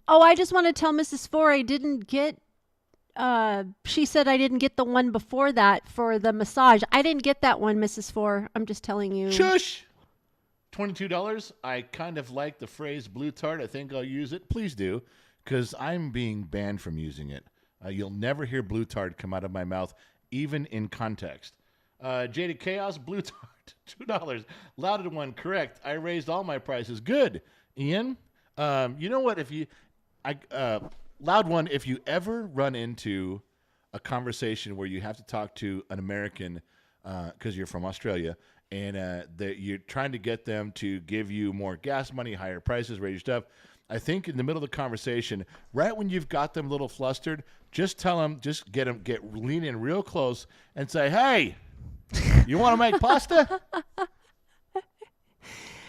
Oh, I just want to tell Mrs. Four I didn't get... she said I didn't get the one before that for the massage. I didn't get that one, Mrs. Four. I'm just telling you. Shush! $22. I kind of like the phrase blue tart. I think I'll use it. Please do, because I'm being banned from using it. You'll never hear blue tart come out of my mouth, even in context. Jaded Chaos, blue tart, $2. Louded one, correct. I raised all my prices. Good. Ian, you know what? Loud one, if you ever run into a conversation where you have to talk to an American, because you're from Australia, and that you're trying to get them to give you more gas money, higher prices, raise your stuff, I think in the middle of the conversation, right when you've got them a little flustered, just tell them, lean in real close and say, hey, you want to make pasta?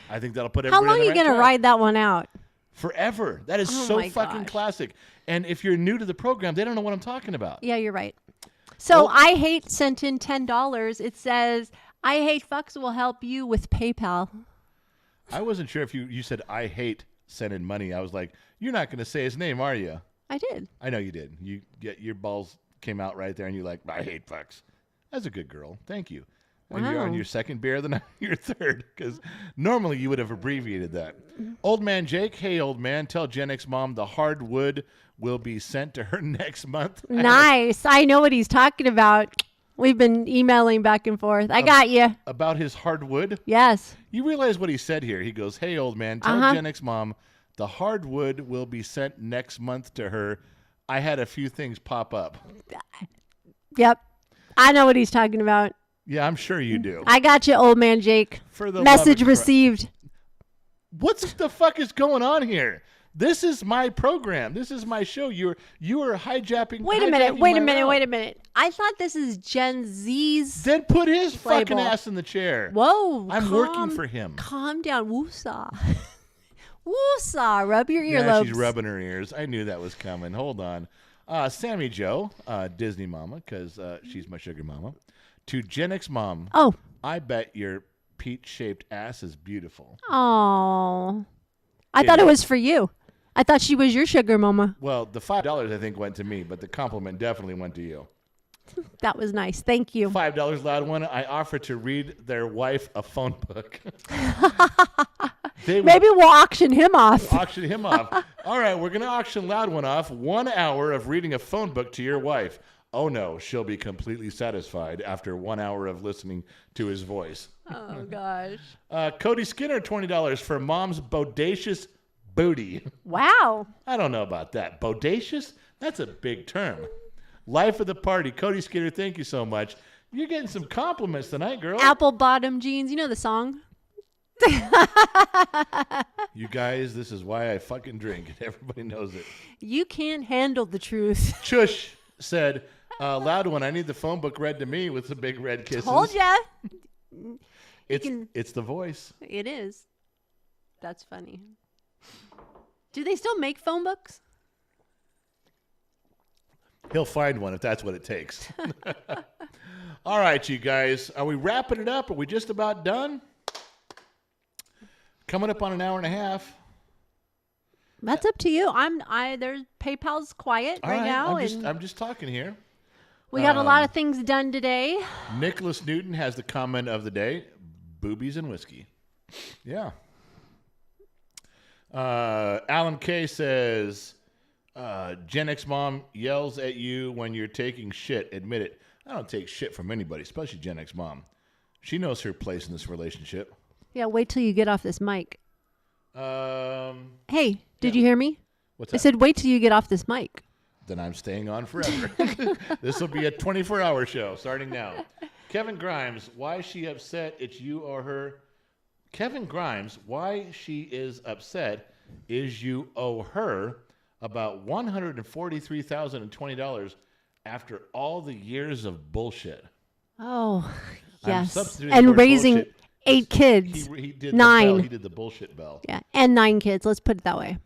I think that'll put everybody How long are you going to ride that one out? Forever. That is Oh so my fucking gosh. classic. And if you're new to the program, they don't know what I'm talking about. Yeah, you're right. So Well- I Hate sent in $10. It says, I Hate Fucks will help you with PayPal. I wasn't sure if you said I hate sending money. I was like, you're not going to say his name, are you? I did. I know you did. Your balls came out right there, and you're like, I hate fucks. That's a good girl. Thank you. And you're on Wow. your second beer, then your third, because normally you would have abbreviated that. Old man Jake, hey, old man, tell Gen X Mom the hardwood will be sent to her next month. Nice. I know what he's talking about. We've been emailing back and forth. I got you. About his hardwood? Yes. You realize what he said here. He goes, hey, old man, tell Gen X Mom the hardwood will be sent next month to her. I had a few things pop up. Yep. I know what he's talking about. Yeah, I'm sure you do. I got you, old man Jake. For the Message love of received. What the fuck is going on here? This is my program. This is my show. You are hijacking. Wait a minute. I thought this is Gen Z's. Then put his fucking label. ass in the chair. Whoa. I'm working for him. Calm down. Woosah. Woosah. Rub your Yeah, earlobes. she's rubbing her ears. I knew that was coming. Hold on. Sammy Joe, Disney mama, because she's my sugar mama. To Gen X Mom. Oh. I bet your peach-shaped ass is beautiful. Oh, I thought it was for you. I thought she was your sugar mama. Well, the $5 I think went to me, but the compliment definitely went to you. That was nice. Thank you. $5, loud one. I offer to read their wife a phone book. Maybe we'll auction him off. Auction him off. All right, we're going to auction loud one off. 1 hour of reading a phone book to your wife. Oh, no, she'll be completely satisfied after 1 hour of listening to his voice. Oh, gosh. Cody Skinner, $20 for mom's bodacious booty. Wow. I don't know about that. Bodacious? That's a big term. Life of the party. Cody Skinner, thank you so much. You're getting some compliments tonight, girl. Apple bottom jeans. You know the song? You guys, this is why I fucking drink, and everybody knows it. You can't handle the truth. Chush said, loud one, I need the phone book read to me with some big red kisses. Told ya. It's the voice. It is. That's funny. Do they still make phone books? He'll find one if that's what it takes. All right, you guys. Are we wrapping it up? Are we just about done? Coming up on an hour and a half. That's up to you. There's PayPal's quiet All right now. I'm just talking here. We got a lot of things done today. Nicholas Newton has the comment of the day: boobies and whiskey. Yeah. Alan K says, Gen X mom yells at you when you're taking shit. Admit it. I don't take shit from anybody, especially Gen X mom. She knows her place in this relationship. Yeah, wait till you get off this mic. Hey, did you hear me? What's that? I said wait till you get off this mic. Then I'm staying on forever. This will be a 24-hour show starting now. Kevin Grimes, why is she upset? It's you or her. Kevin Grimes, why she is upset is you owe her about $143,020 after all the years of bullshit. Oh, I'm yes. substituting the And word raising bullshit. 8 kids. He did 9. The bell. He did the bullshit bell. Yeah, and 9 kids. Let's put it that way.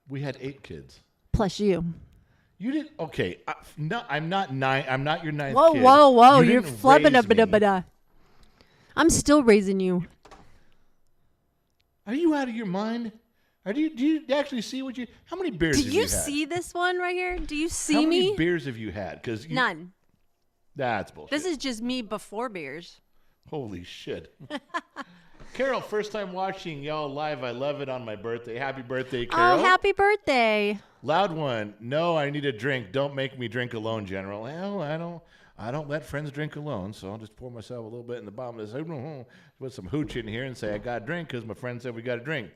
We had 8 kids. Plus you. You did okay. No, I'm not 9. I'm not your 9th Whoa, kid. whoa, whoa! You You're didn't flubbing raise up it me. up. I'm still raising you. Are you out of your mind? Do you actually see what you? How many beers Do have you you had? see this one right here? Do you see How me? many beers have you had? Because None. That's bullshit. This is just me before beers. Holy shit. Carol, first time watching y'all live. I love it on my birthday. Happy birthday, Carol. Oh, happy birthday! Loud one. No, I need a drink. Don't make me drink alone, General. Well, I don't let friends drink alone, so I'll just pour myself a little bit in the bottom of this. Put some hooch in here and say I got a drink because my friend said we got a drink.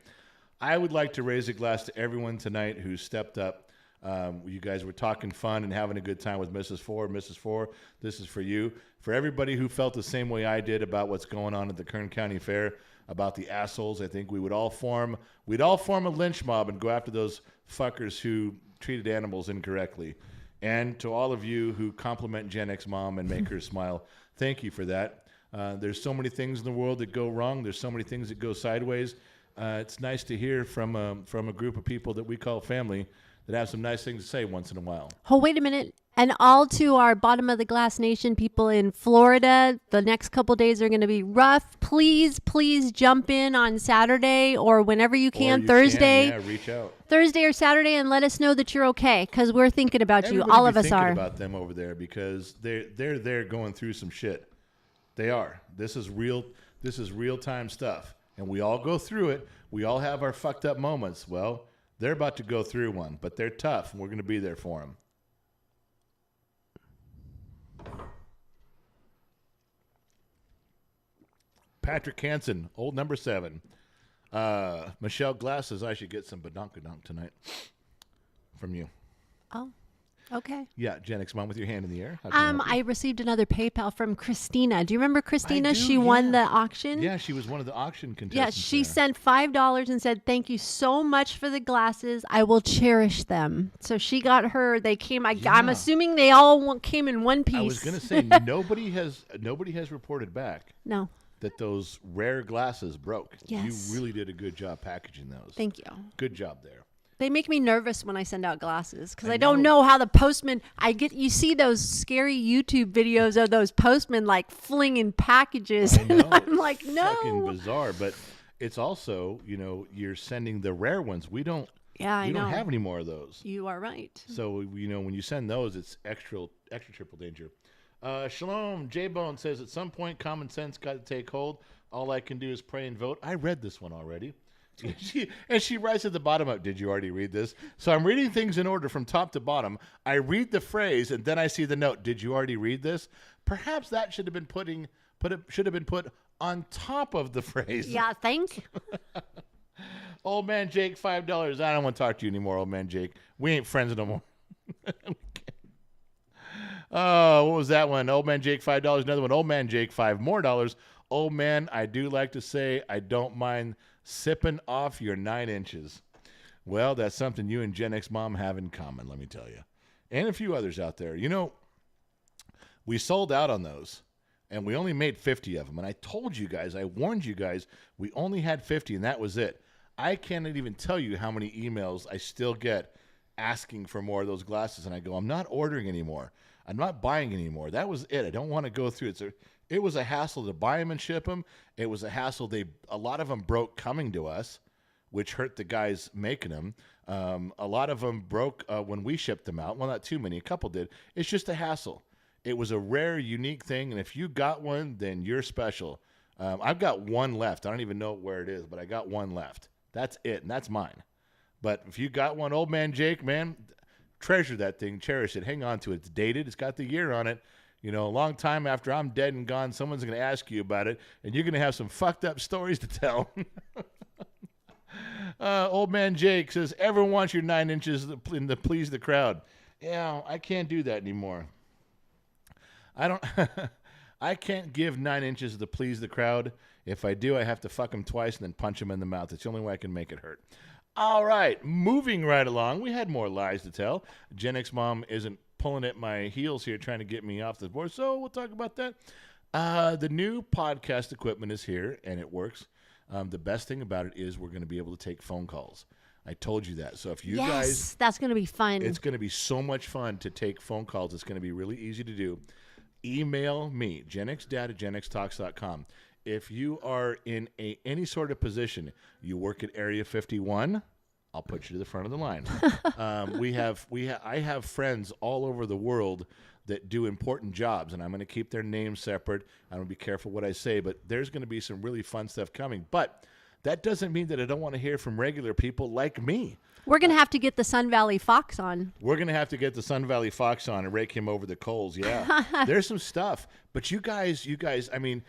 I would like to raise a glass to everyone tonight who stepped up. You guys were talking fun and having a good time with Mrs. Ford. Mrs. Ford, this is for you. For everybody who felt the same way I did about what's going on at the Kern County Fair, about the assholes, I think we'd all form a lynch mob and go after those fuckers who treated animals incorrectly. And to all of you who compliment Gen X mom and make her smile, thank you for that. There's so many things in the world that go wrong. There's so many things that go sideways. It's nice to hear from a group of people that we call family that have some nice things to say once in a while. Oh, wait a minute. And all to our Bottom of the Glass Nation people in Florida, the next couple days are going to be rough. Please jump in on Saturday or whenever you can, Thursday. Yeah, reach out. Thursday or Saturday and let us know that you're okay because we're thinking about you. Everybody All of be us thinking are. about them over there because they're there going through some shit. They are. This is real time stuff. And we all go through it. We all have our fucked up moments. Well, they're about to go through one, but they're tough, and we're going to be there for them. Patrick Hansen, old number 7. Michelle Glass says I should get some badonkadonk tonight from you. Oh, okay. Yeah, Gen X mom with your hand in the air. How can I help you? I received another PayPal from Christina. Do you remember Christina? I do, She won yeah. the auction. Yeah, she was one of the auction Yeah, contestants. she there. sent $5 and said, "Thank you so much for the glasses. I will cherish them." So she got her. They came. I'm Yeah. assuming they all came in one piece. I was going to say nobody has reported back No, that those rare glasses broke. Yes. You really did a good job packaging those. thank you. Good job there. They make me nervous when I send out glasses because I I don't know. know how the postman. You see those scary YouTube videos of those postmen like flinging packages, I know. and I'm like, Fucking no. bizarre. But it's also, you're sending the rare ones. We don't Yeah, we don't have any more of those. You are right. So, when you send those, it's extra triple danger. Shalom. J-Bone says, at some point, common sense got to take hold. All I can do is pray and vote. I read this one already. She writes at the bottom of, did you already read this? So I'm reading things in order from top to bottom. I read the phrase, and then I see the note. Did you already read this? Perhaps that should have been put on top of the phrase. Yeah, think. Old man Jake, $5. I don't want to talk to you anymore, old man Jake. We ain't friends no more. Oh, what was that one? Old man Jake, $5. Another one. Old man Jake, $5 more. Old man, I do like to say I don't mind sipping off your 9 inches. Well, that's something you and Gen X Mom have in common, let me tell you. And a few others out there. We sold out on those, and we only made 50 of them. And I told you guys, I warned you guys, we only had 50, and that was it. I can't even tell you how many emails I still get asking for more of those glasses. And I go, I'm not ordering anymore. I'm not buying anymore. That was it. I don't want to go through it. So it was a hassle to buy them and ship them. It was a hassle. A lot of them broke coming to us, which hurt the guys making them. A lot of them broke when we shipped them out. Well, not too many. A couple did. It's just a hassle. It was a rare, unique thing, and if you got one, then you're special. I've got one left. I don't even know where it is, but I got one left. That's it, and that's mine. But if you got one, old man Jake, man, treasure that thing, cherish it, hang on to it. It's dated. It's got the year on it. A long time after I'm dead and gone, someone's going to ask you about it, and you're going to have some fucked up stories to tell. Old man Jake says, everyone wants your 9 inches to please the crowd. Yeah, I can't do that anymore. I can't give 9 inches to please the crowd. If I do, I have to fuck him twice and then punch him in the mouth. It's the only way I can make it hurt. All right, moving right along. We had more lies to tell. Gen X Mom isn't pulling at my heels here trying to get me off the board, so we'll talk about that. The new podcast equipment is here, and it works. The best thing about it is we're going to be able to take phone calls. I told you that. So if you guys... that's going to be fun. It's going to be so much fun to take phone calls. It's going to be really easy to do. Email me, genxdad@genxtalks.com. If you are in any sort of position, you work at Area 51, I'll put you to the front of the line. I have friends all over the world that do important jobs, and I'm going to keep their names separate. I'm going to be careful what I say, but there's going to be some really fun stuff coming. But that doesn't mean that I don't want to hear from regular people like me. We're going to have to get the Sun Valley Fox on. We're going to have to get the Sun Valley Fox on and rake him over the coals. Yeah, there's some stuff. But you guys, I mean,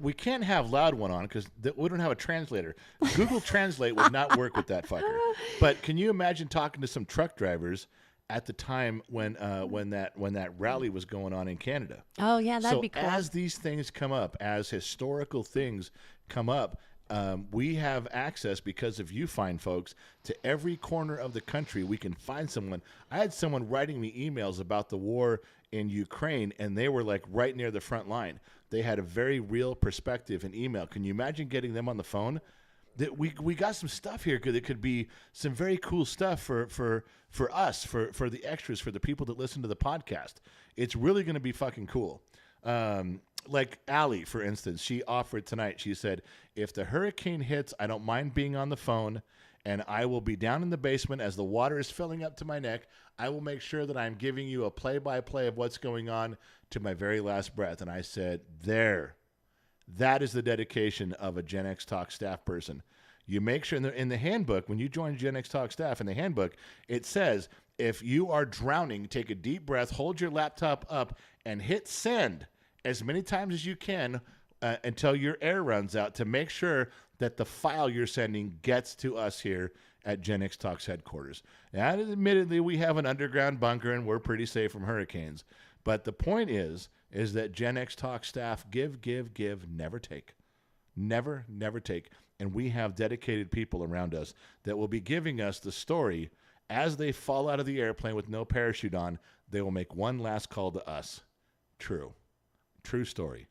we can't have Loud One on because we don't have a translator. Google Translate would not work with that fucker. But can you imagine talking to some truck drivers at the time when that rally was going on in Canada? Oh, yeah, that'd be cool. So as these things come up, as historical things come up, we have access, because of you fine folks, to every corner of the country. We can find someone. I had someone writing me emails about the war in Ukraine, and they were like right near the front line. They had a very real perspective in email. Can you imagine getting them on the phone? That we got some stuff here that could be some very cool stuff for us, for the extras, for the people that listen to the podcast. It's really going to be fucking cool. Like Allie, for instance, she offered tonight. She said, if the hurricane hits, I don't mind being on the phone, and I will be down in the basement as the water is filling up to my neck. I will make sure that I'm giving you a play-by-play of what's going on to my very last breath. And I said, that is the dedication of a Gen X Talk staff person. You make sure in the handbook, when you join Gen X Talk staff, in the handbook, it says, if you are drowning, take a deep breath, hold your laptop up, and hit send as many times as you can until your air runs out, to make sure that the file you're sending gets to us here at Gen X Talks headquarters. And admittedly, we have an underground bunker and we're pretty safe from hurricanes. But the point is that Gen X Talk staff give, never take. Never take. And we have dedicated people around us that will be giving us the story as they fall out of the airplane with no parachute on. They will make one last call to us. True story.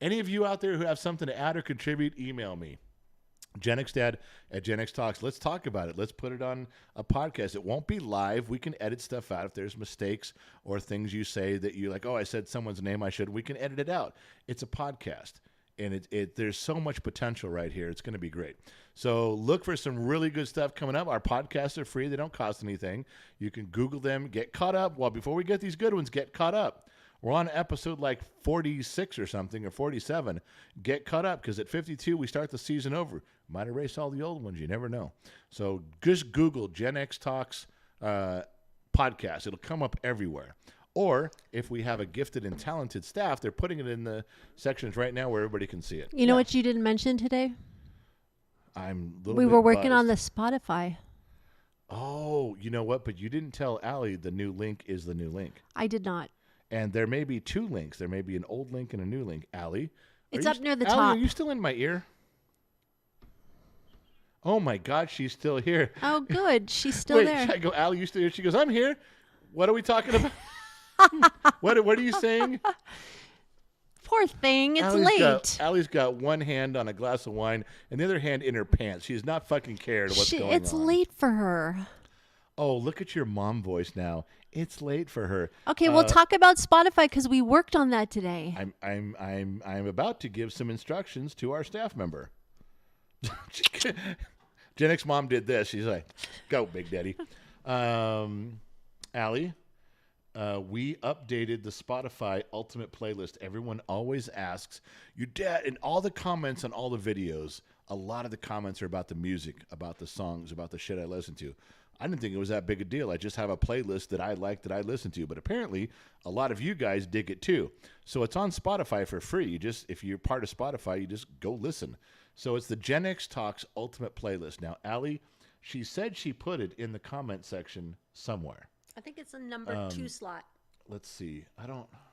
Any of you out there who have something to add or contribute, email me. Gen X Dad at Gen X Talks. Let's talk about it. Let's put it on a podcast. It won't be live. We can edit stuff out if there's mistakes or things you say that you like, oh, I said someone's name I should. We can edit it out. It's a podcast. And there's so much potential right here. It's going to be great. So look for some really good stuff coming up. Our podcasts are free. They don't cost anything. You can Google them. Get caught up. Well, before we get these good ones, get caught up. We're on episode like 46 or something, or 47. Get caught up, because at 52, we start the season over. Might erase all the old ones. You never know. So just Google Gen X Talks podcast. It'll come up everywhere. Or if we have a gifted and talented staff, they're putting it in the sections right now where everybody can see it. You know what you didn't mention today? We were working on the Spotify. Oh, you know what? But you didn't tell Allie the new link is the new link. I did not. And there may be two links. There may be an old link and a new link. Allie? It's up near the Allie, top. are you still in my ear? Oh, my God, she's still here. Oh, good. She's still Wait, there. I go, Allie, you still here? She goes, I'm here. What are we talking about? What are you saying? Poor thing. It's late. Allie's got one hand on a glass of wine and the other hand in her pants. She has not fucking cared what's going on. It's late for her. Oh, look at your mom voice now. It's late for her. Okay, we'll talk about Spotify because we worked on that today. I'm about to give some instructions to our staff member. Gen X mom did this. She's like, "Go, Big Daddy." Allie, we updated the Spotify Ultimate playlist. Everyone always asks, "You dad?" And all the comments on all the videos, a lot of the comments are about the music, about the songs, about the shit I listen to. I didn't think it was that big a deal. I just have a playlist that I like, that I listen to. But apparently, a lot of you guys dig it too. So it's on Spotify for free. If you're part of Spotify, you just go listen. So it's the Gen X Talks Ultimate playlist. Now, Allie, she said she put it in the comment section somewhere. I think it's a number 2 slot. Let's see.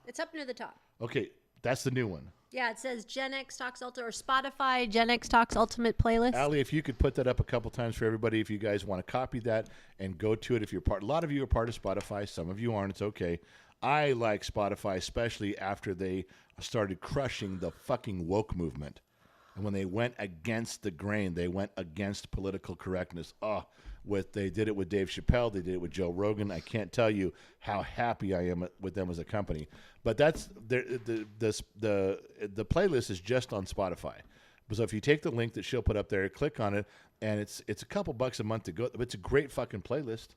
It's up near the top. Okay, that's the new one. Yeah, it says Gen X Talks Ultimate or Spotify Gen X Talks Ultimate playlist. Allie, if you could put that up a couple times for everybody, if you guys want to copy that and go to it. If you're part, a lot of you are part of Spotify. Some of you aren't. It's okay. I like Spotify, especially after they started crushing the fucking woke movement. And when they went against the grain, they went against political correctness. They did it with Dave Chappelle. They did it with Joe Rogan. I can't tell you how happy I am with them as a company. But that's the playlist is just on Spotify. So if you take the link that she'll put up there, click on it, and it's a couple bucks a month to go. It's a great fucking playlist.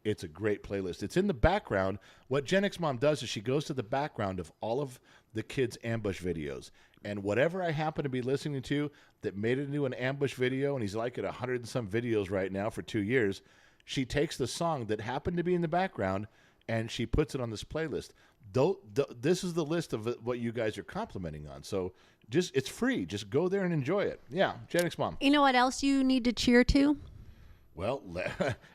It's a great playlist. It's in the background. What Gen X Mom does is she goes to the background of all of the kids' ambush videos. And whatever I happen to be listening to that made it into an ambush video, and he's like at 100 and some videos right now for 2 years, she takes the song that happened to be in the background and she puts it on this playlist. This is the list of what you guys are complimenting on. So it's free. Just go there and enjoy it. Yeah, Gen X Mom. You know what else you need to cheer to? Well,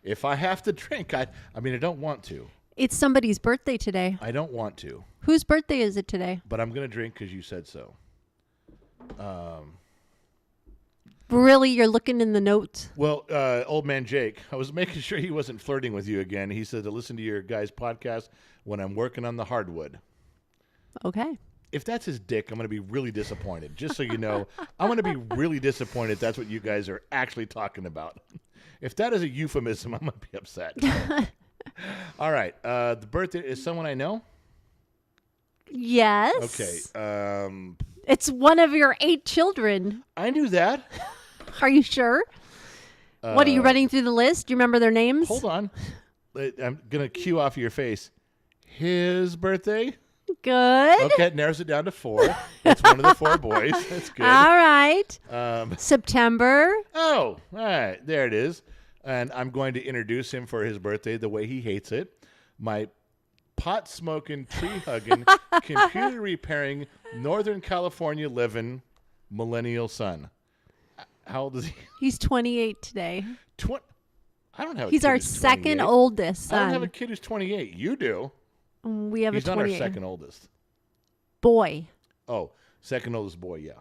if I have to drink, I don't want to. It's somebody's birthday today. I don't want to. Whose birthday is it today? But I'm going to drink because you said so. Really? You're looking in the notes? Well, old man Jake, I was making sure he wasn't flirting with you again. He said to listen to your guys' podcast when I'm working on the hardwood. Okay. If that's his dick, I'm going to be really disappointed. Just so you know, I'm going to be really disappointed if that's what you guys are actually talking about. If that is a euphemism, I'm going to be upset. All right. The birthday is someone I know? Yes. Okay. It's one of your 8 children. I knew that. Are you sure? What, are you running through the list? Do you remember their names? Hold on. I'm going to cue off your face. His birthday? Good. Okay, it narrows it down to 4. That's one of the 4 boys. That's good. All right. September. Oh, all right. There it is. And I'm going to introduce him for his birthday the way he hates it. My pot-smoking, tree-hugging, computer-repairing, Northern California living millennial son. How old is he? He's 28 today. I don't have a He's kid our who's second 28. oldest son. I don't have a kid who's 28. You do. We have He's a not our 28 second oldest. boy. Oh, second oldest boy, yeah.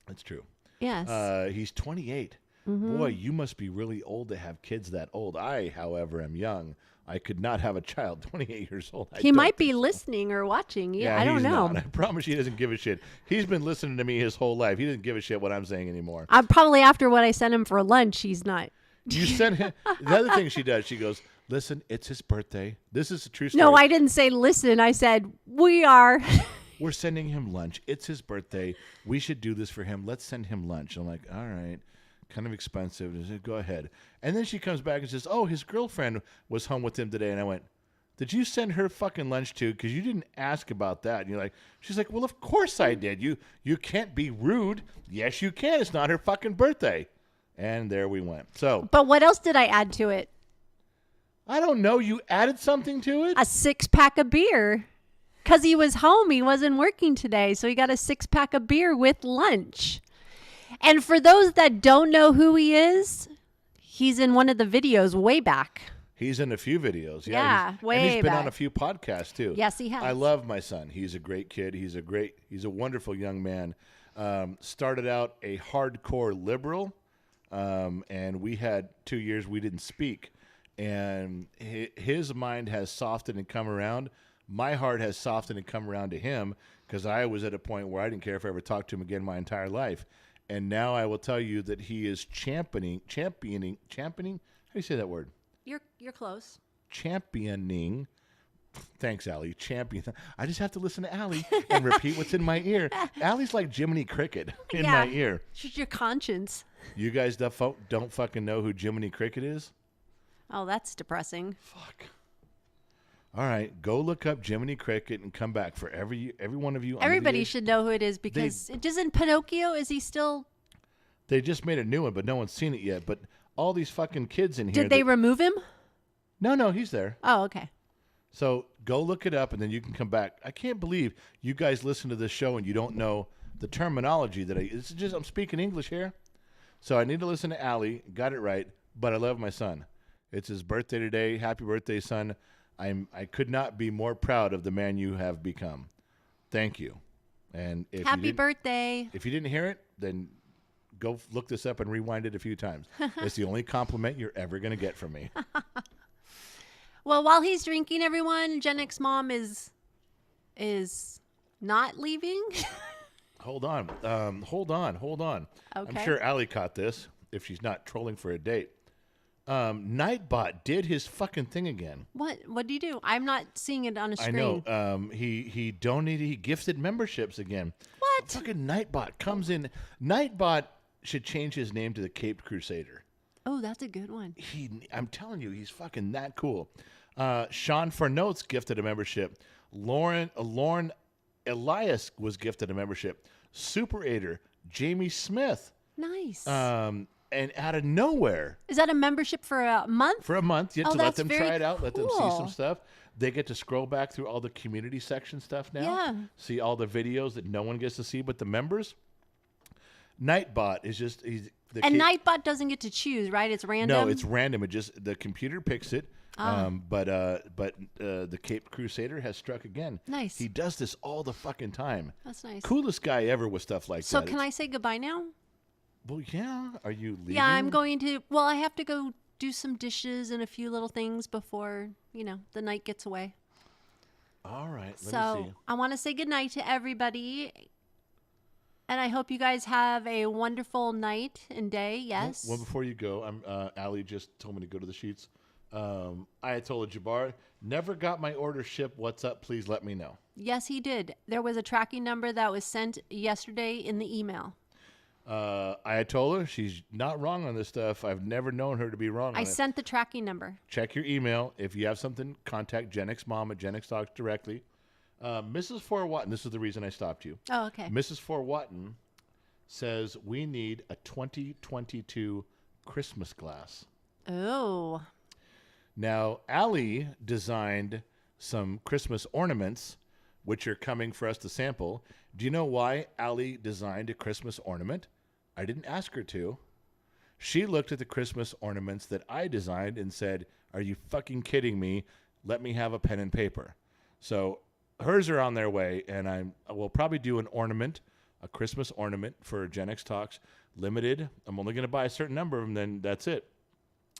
That's true. Yes. He's 28. Boy, you must be really old to have kids that old. I, however, am young. I could not have a child 28 years old. He might be listening or watching. Yeah, I don't he's know. Not. I promise he doesn't give a shit. He's been listening to me his whole life. He doesn't give a shit what I'm saying anymore. I'm probably after what I sent him for lunch. He's not. You sent him. The other thing she does, she goes, listen, it's his birthday. This is a true story. No, I didn't say listen. I said we are. We're sending him lunch. It's his birthday. We should do this for him. Let's send him lunch. I'm like, all right. Kind of expensive. I said, go ahead. And then she comes back and says, oh, his girlfriend was home with him today. And I went, did you send her fucking lunch too? Because you didn't ask about that. And you're like, she's like, well, of course I did. You can't be rude. Yes, you can. It's not her fucking birthday. And there we went. So, But what else did I add to it? I don't know. You added something to it? A 6-pack of beer. Because he was home. He wasn't working today. So he got a 6-pack of beer with lunch. And for those that don't know who he is, he's in one of the videos way back. He's in a few videos. Yeah, he's, way and he's been back. on a few podcasts too. Yes, he has. I love my son. He's a great kid. He's a wonderful young man. Started out a hardcore liberal, and we had 2 years we didn't speak. And his mind has softened and come around. My heart has softened and come around to him because I was at a point where I didn't care if I ever talked to him again my entire life. And now I will tell you that he is championing. How do you say that word? You're close. Championing. Thanks, Allie. Champion. I just have to listen to Allie and repeat what's in my ear. Allie's like Jiminy Cricket in my ear. It's just your conscience. You guys don't fucking know who Jiminy Cricket is? Oh, that's depressing. Fuck. All right, go look up Jiminy Cricket and come back for every one of you. Everybody should know who it is because it isn't Pinocchio. Is he still? They just made a new one, but no one's seen it yet. But all these fucking kids in here. Did they remove him? No, he's there. Oh, okay. So go look it up, and then you can come back. I can't believe you guys listen to this show and you don't know the terminology that it's just I'm speaking English here. So I need to listen to Allie. Got it right, but I love my son. It's his birthday today. Happy birthday, son. I could not be more proud of the man you have become. Thank you. And if Happy birthday. If you didn't hear it, then go look this up and rewind it a few times. It's the only compliment you're ever going to get from me. Well, while he's drinking, everyone, Gen X mom is not leaving. Hold on. Okay. I'm sure Allie caught this if she's not trolling for a date. Nightbot did his fucking thing again. What do you do? I'm not seeing it on a screen. I know. He gifted memberships again. What? Fucking Nightbot comes in. Nightbot should change his name to the Caped Crusader. Oh, that's a good one. I'm telling you, he's fucking that cool. Sean Fornotes gifted a membership. Lauren Elias was gifted a membership. Super Aider, Jamie Smith. Nice. And out of nowhere. Is that a membership for a month? For a month, you have to let them try it out, cool. let them see some stuff. They get to scroll back through all the community section stuff now. Yeah. See all the videos that no one gets to see but the members. Nightbot is just Nightbot doesn't get to choose, right? It's random. No, it's random. It just the computer picks it. But the Caped Crusader has struck again. Nice. He does this all the fucking time. That's nice. Coolest guy ever with stuff like that. So can I say goodbye now? Well, yeah. Are you leaving? Yeah, I'm going to. Well, I have to go do some dishes and a few little things before the night gets away. All right. Let me see. I want to say goodnight to everybody. And I hope you guys have a wonderful night and day. Yes. Well, before you go, Allie just told me to go to the sheets. Ayatollah Jabbar, never got my order shipped. What's up? Please let me know. Yes, he did. There was a tracking number that was sent yesterday in the email. Ayatollah, she's not wrong on this stuff. I've never known her to be wrong on it. I sent the tracking number. Check your email. If you have something, contact Gen X Mom at Gen X Talks directly. Mrs. Forwatton, this is the reason I stopped you. Oh, okay. Mrs. Forwatton says we need a 2022 Christmas glass. Oh. Now, Allie designed some Christmas ornaments, which are coming for us to sample. Do you know why Allie designed a Christmas ornament? I didn't ask her to. She looked at the Christmas ornaments that I designed and said, are you fucking kidding me? Let me have a pen and paper. So hers are on their way, and I will probably do an ornament a Christmas ornament for Gen X Talks, limited. I'm only going to buy a certain number of them, then that's it.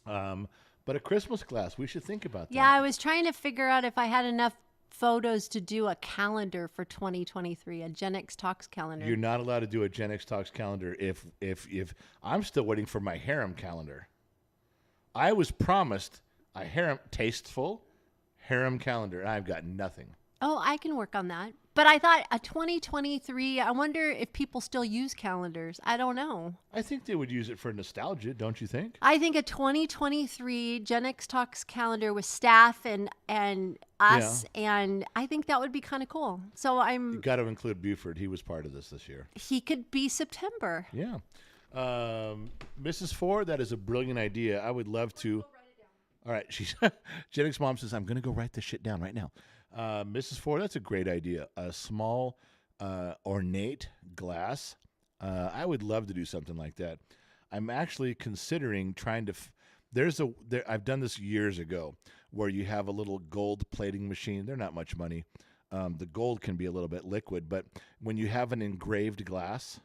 But a Christmas glass, we should think about that. Yeah, I was trying to figure out if I had enough photos to do a calendar for 2023, a Gen X Talks calendar. You're not allowed to do a Gen X Talks calendar if I'm still waiting for my harem calendar. I was promised a tasteful harem calendar, and I've got nothing. Oh, I can work on that. But I thought a 2023, I wonder if people still use calendars. I don't know. I think they would use it for nostalgia, don't you think? I think a 2023 Gen X Talks calendar with staff and us, and I think that would be kind of cool. So You got to include Buford. He was part of this year. He could be September. Yeah. Mrs. Ford, that is a brilliant idea. I would love to. All right. Gen X Mom says, I'm going to go write this shit down right now. Mrs. Ford, that's a great idea. A small, ornate glass. I would love to do something like that. I'm actually considering trying to. I've done this years ago, where you have a little gold plating machine. They're not much money. The gold can be a little bit liquid, but when you have an engraved glass,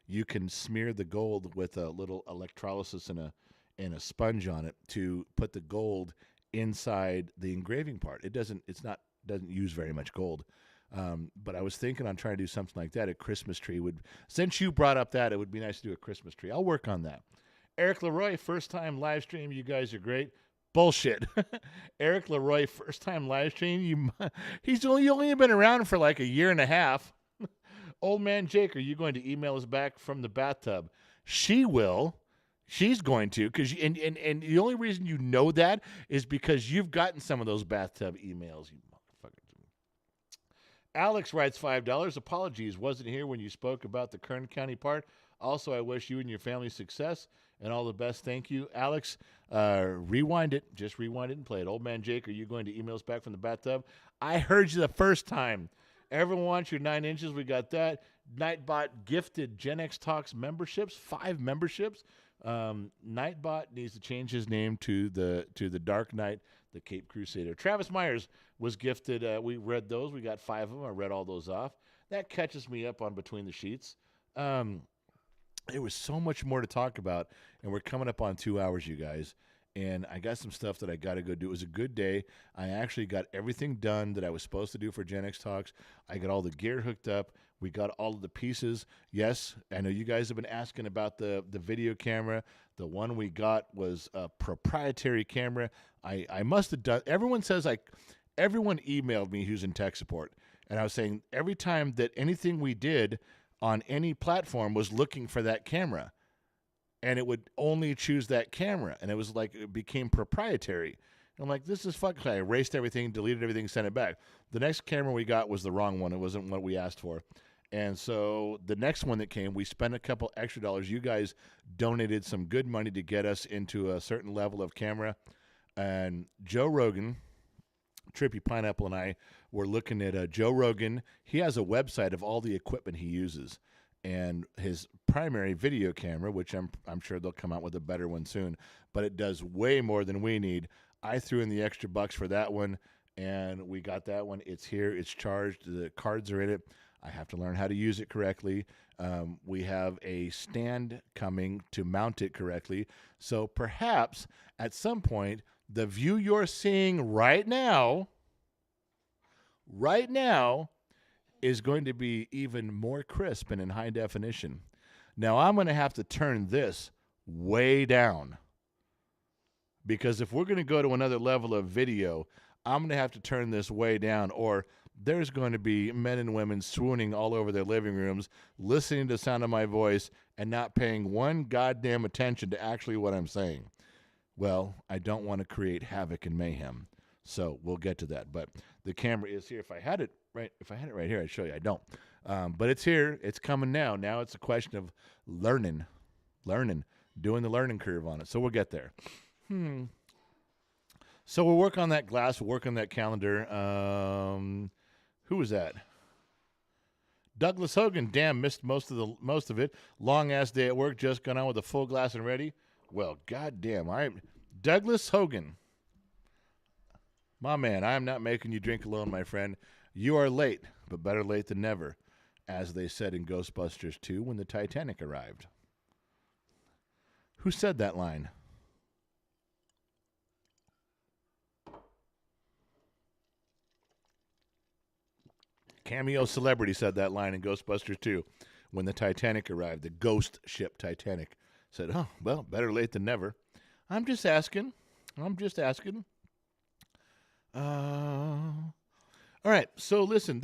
you can smear the gold with a little electrolysis and a sponge on it to put the gold inside the engraving part. It doesn't use very much gold. But I was thinking on trying to do something like that. A Christmas tree since you brought up that, it would be nice to do a Christmas tree. I'll work on that. Eric Leroy, first time live stream. You guys are great. Bullshit. Eric Leroy, first time live stream. He's only been around for like a year and a half. Old man Jake, are you going to email us back from the bathtub? She will. She's going to, and the only reason you know that is because you've gotten some of those bathtub emails, you motherfucker. Alex writes $5. Apologies, wasn't here when you spoke about the Kern County part. Also, I wish you and your family success and all the best. Thank you, Alex. Rewind it. Just rewind it and play it. Old man Jake, are you going to email us back from the bathtub? I heard you the first time. Everyone wants your 9 inches. We got that. Nightbot gifted Gen X Talks memberships, 5 memberships. Nightbot needs to change his name to the Dark Knight, the Cape Crusader. Travis Myers was gifted. We read those. We got 5 of them. I read all those off. That catches me up on Between the Sheets. There was so much more to talk about, and we're coming up on 2 hours, you guys. And I got some stuff that I got to go do. It was a good day. I actually got everything done that I was supposed to do for Gen X Talks. I got all the gear hooked up. We got all of the pieces. Yes, I know you guys have been asking about the video camera. The one we got was a proprietary camera. I must have done. Everyone emailed me who's in tech support. And I was saying every time that anything we did on any platform was looking for that camera. And it would only choose that camera. And it was like it became proprietary. And I'm like, this is fucking. I erased everything, deleted everything, sent it back. The next camera we got was the wrong one. It wasn't what we asked for. And so the next one that came, we spent a couple extra dollars. You guys donated some good money to get us into a certain level of camera. And Joe Rogan, Trippy Pineapple, and I were looking at Joe Rogan. He has a website of all the equipment he uses. And his primary video camera, which I'm sure they'll come out with a better one soon, but it does way more than we need. I threw in the extra bucks for that one, and we got that one. It's here. It's charged. The cards are in it. I have to learn how to use it correctly. We have a stand coming to mount it correctly. So perhaps at some point, the view you're seeing right now is going to be even more crisp and in high definition. Now, I'm going to have to turn this way down, because if we're going to go to another level of video, I'm going to have to turn this way down, or there's going to be men and women swooning all over their living rooms, listening to the sound of my voice and not paying one goddamn attention to actually what I'm saying. Well, I don't want to create havoc and mayhem, so we'll get to that. But the camera is here. If I had it right here, I'd show you. I don't. But it's here. It's coming now. Now it's a question of learning, doing the learning curve on it. So we'll get there. So we'll work on that glass. We'll work on that calendar. Who was that? Douglas Hogan. Damn, missed most of it. Long ass day at work. Just gone on with a full glass and ready. Well, goddamn. Douglas Hogan. My man, I am not making you drink alone, my friend. You are late, but better late than never. as they said in Ghostbusters 2 when the Titanic arrived. Who said that line? Cameo celebrity said that line in Ghostbusters 2 when the Titanic arrived. The ghost ship Titanic said, oh, well, better late than never. I'm just asking. All right, so listen,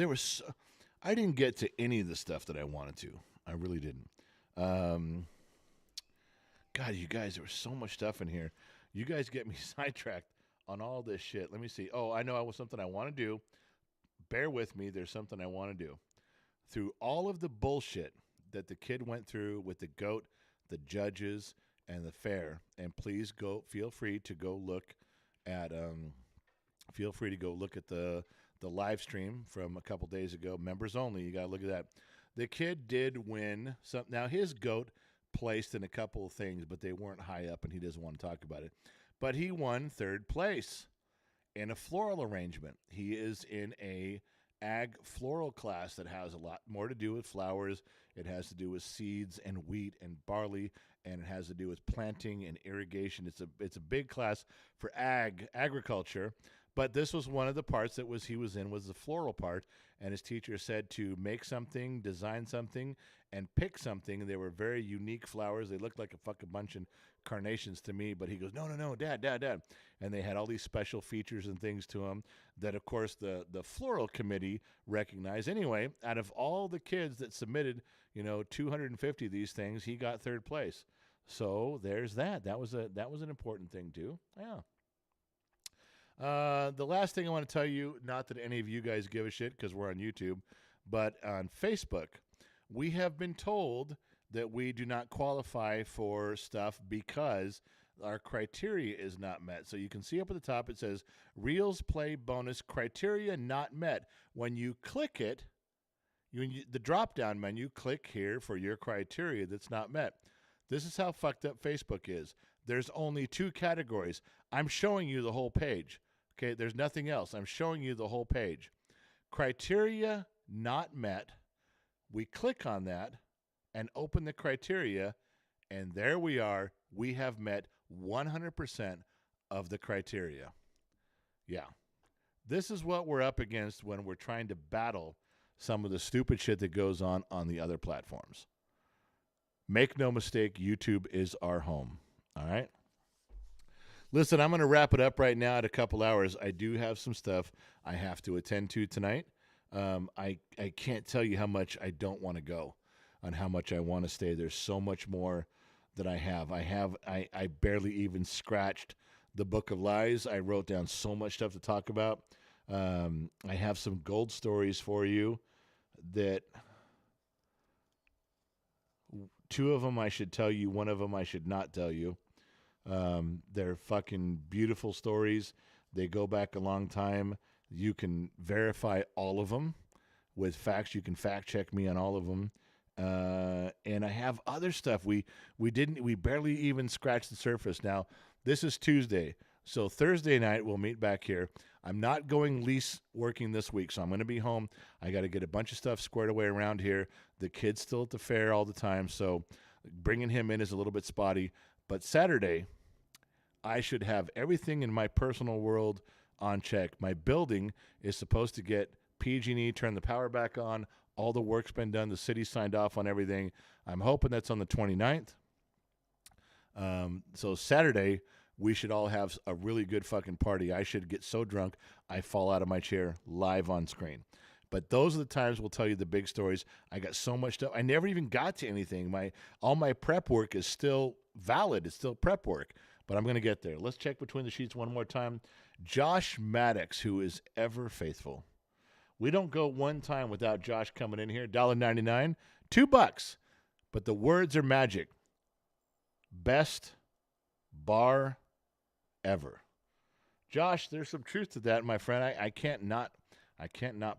I didn't get to any of the stuff that I wanted to. I really didn't. God, you guys, there was so much stuff in here. You guys get me sidetracked on all this shit. Let me see. Oh, I know something I want to do. Bear with me. There's something I want to do. Through all of the bullshit that the kid went through with the goat, the judges, and the fair, and please feel free to go look at the live stream from a couple days ago. Members only. You got to look at that. The kid did win some. Now his goat placed in a couple of things, but they weren't high up, and he doesn't want to talk about it. But he won third place in a floral arrangement. He is in a ag floral class that has a lot more to do with flowers. It has to do with seeds and wheat and barley, and it has to do with planting and irrigation. It's a big class for agriculture. But this was one of the parts that he was in was the floral part, and his teacher said to make something, design something, and pick something. They were very unique flowers. They looked like a fucking bunch of carnations to me, but he goes, no, Dad. And they had all these special features and things to them that, of course, the floral committee recognized. Anyway, out of all the kids that submitted, 250 of these things, he got third place. So there's that. That was an important thing too. Yeah. The last thing I want to tell you, not that any of you guys give a shit because we're on YouTube, but on Facebook, we have been told that we do not qualify for stuff because our criteria is not met. So you can see up at the top, it says Reels Play Bonus Criteria Not Met. When you click it, the drop-down menu, click here for your criteria that's not met. This is how fucked up Facebook is. There's only two categories. I'm showing you the whole page. Okay, there's nothing else. I'm showing you the whole page. Criteria not met. We click on that and open the criteria, and there we are. We have met 100% of the criteria. Yeah. This is what we're up against when we're trying to battle some of the stupid shit that goes on the other platforms. Make no mistake, YouTube is our home. All right? Listen, I'm going to wrap it up right now at a couple hours. I do have some stuff I have to attend to tonight. I can't tell you how much I don't want to go and how much I want to stay. There's so much more that I have. I barely even scratched the Book of Lies. I wrote down so much stuff to talk about. I have some gold stories for you that two of them I should tell you. One of them I should not tell you. They're fucking beautiful stories. They go back a long time. You can verify all of them with facts. You can fact check me on all of them. And I have other stuff. We barely even scratched the surface. Now, this is Tuesday. So Thursday night, we'll meet back here. I'm not going lease working this week, so I'm going to be home. I got to get a bunch of stuff squared away around here. The kid's still at the fair all the time, so bringing him in is a little bit spotty. But Saturday, I should have everything in my personal world on check. My building is supposed to get PG&E, turn the power back on. All the work's been done. The city signed off on everything. I'm hoping that's on the 29th. So Saturday, we should all have a really good fucking party. I should get so drunk I fall out of my chair live on screen. But those are the times we'll tell you the big stories. I got so much stuff. I never even got to anything. All my prep work is still valid. It's still prep work. But I'm going to get there. Let's check between the sheets one more time. Josh Maddox, who is ever faithful. We don't go one time without Josh coming in here. $1.99, $2. But the words are magic. Best bar ever. Josh, there's some truth to that, my friend. I can't not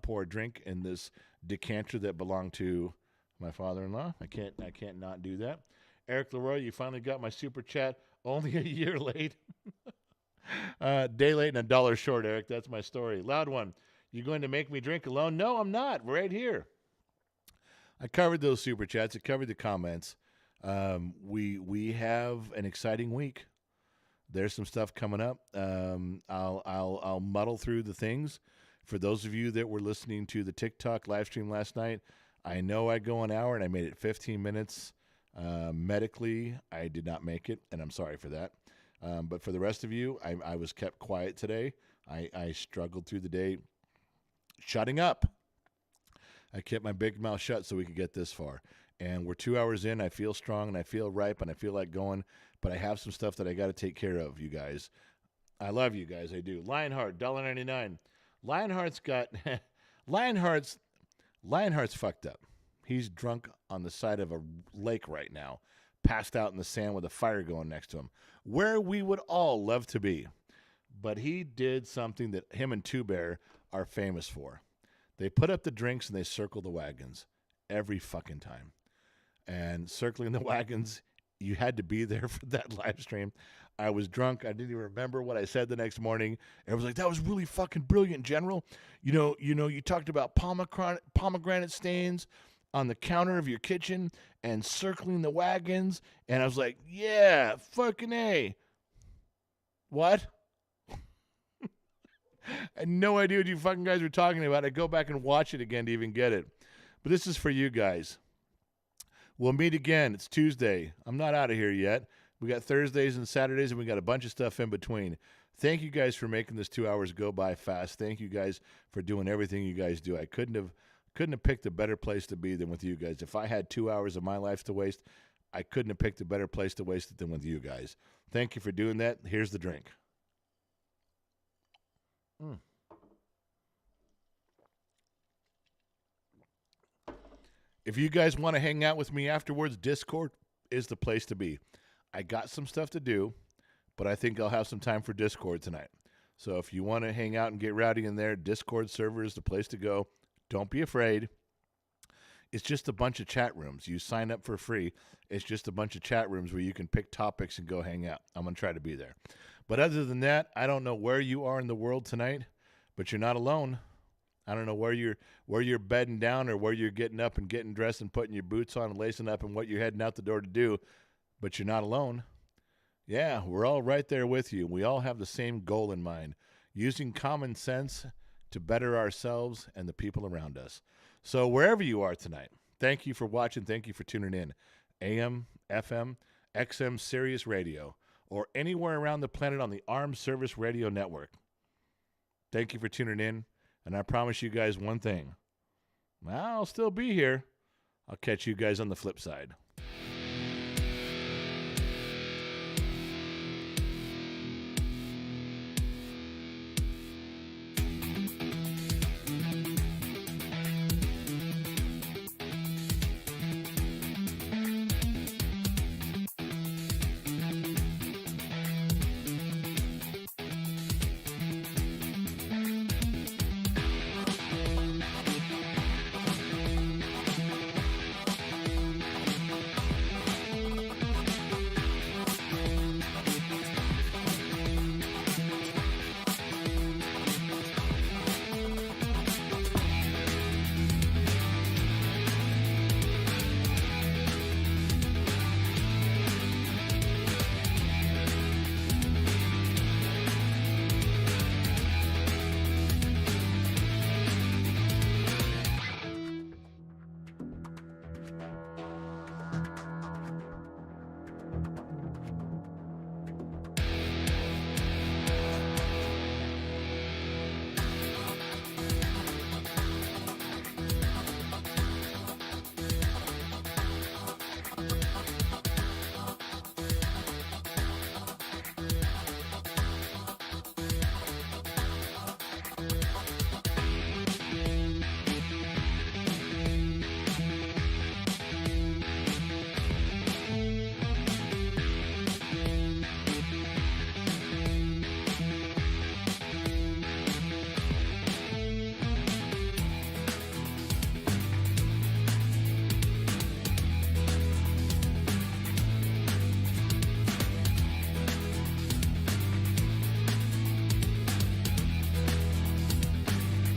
pour a drink in this decanter that belonged to my father-in-law. I can't not do that. Eric Leroy, you finally got my super chat. Only a year late. Day late and $1 short, Eric. That's my story. Loud one. You going to make me drink alone? No, I'm not. Right here. I covered those super chats. I covered the comments. We have an exciting week. There's some stuff coming up. I'll muddle through the things. For those of you that were listening to the TikTok live stream last night, I know I go an hour and I made it 15 minutes. Medically, I did not make it, and I'm sorry for that. But for the rest of you, I was kept quiet today. I struggled through the day shutting up. I kept my big mouth shut so we could get this far. And we're 2 hours in. I feel strong and I feel ripe and I feel like going. But I have some stuff that I got to take care of, you guys. I love you guys. I do. Lionheart, $1.99. Lionheart's got Lionheart's fucked up. He's drunk on the side of a lake right now, passed out in the sand with a fire going next to him, where we would all love to be. But he did something that him and Two Bear are famous for. They put up the drinks and they circle the wagons every fucking time. And circling the wagons, you had to be there for that live stream. I was drunk. I didn't even remember what I said the next morning. And I was like, that was really fucking brilliant, General. You talked about pomegranate stains on the counter of your kitchen and circling the wagons. And I was like, yeah, fucking A. What? I had no idea what you fucking guys were talking about. I go back and watch it again to even get it. But this is for you guys. We'll meet again. It's Tuesday. I'm not out of here yet. We got Thursdays and Saturdays, and we got a bunch of stuff in between. Thank you guys for making this 2 hours go by fast. Thank you guys for doing everything you guys do. I couldn't have picked a better place to be than with you guys. If I had 2 hours of my life to waste, I couldn't have picked a better place to waste it than with you guys. Thank you for doing that. Here's the drink. If you guys want to hang out with me afterwards, Discord is the place to be. I got some stuff to do, but I think I'll have some time for Discord tonight. So if you want to hang out and get rowdy in there, Discord server is the place to go. Don't be afraid. It's just a bunch of chat rooms. You sign up for free. It's just a bunch of chat rooms where you can pick topics and go hang out. I'm going to try to be there. But other than that, I don't know where you are in the world tonight, but you're not alone. I don't know where you're bedding down or where you're getting up and getting dressed and putting your boots on and lacing up and what you're heading out the door to do, but you're not alone. Yeah, we're all right there with you. We all have the same goal in mind, using common sense to better ourselves and the people around us. So wherever you are tonight, thank you for watching. Thank you for tuning in. AM, FM, XM Sirius Radio, or anywhere around the planet on the Armed Service Radio Network. Thank you for tuning in. And I promise you guys one thing. I'll still be here. I'll catch you guys on the flip side.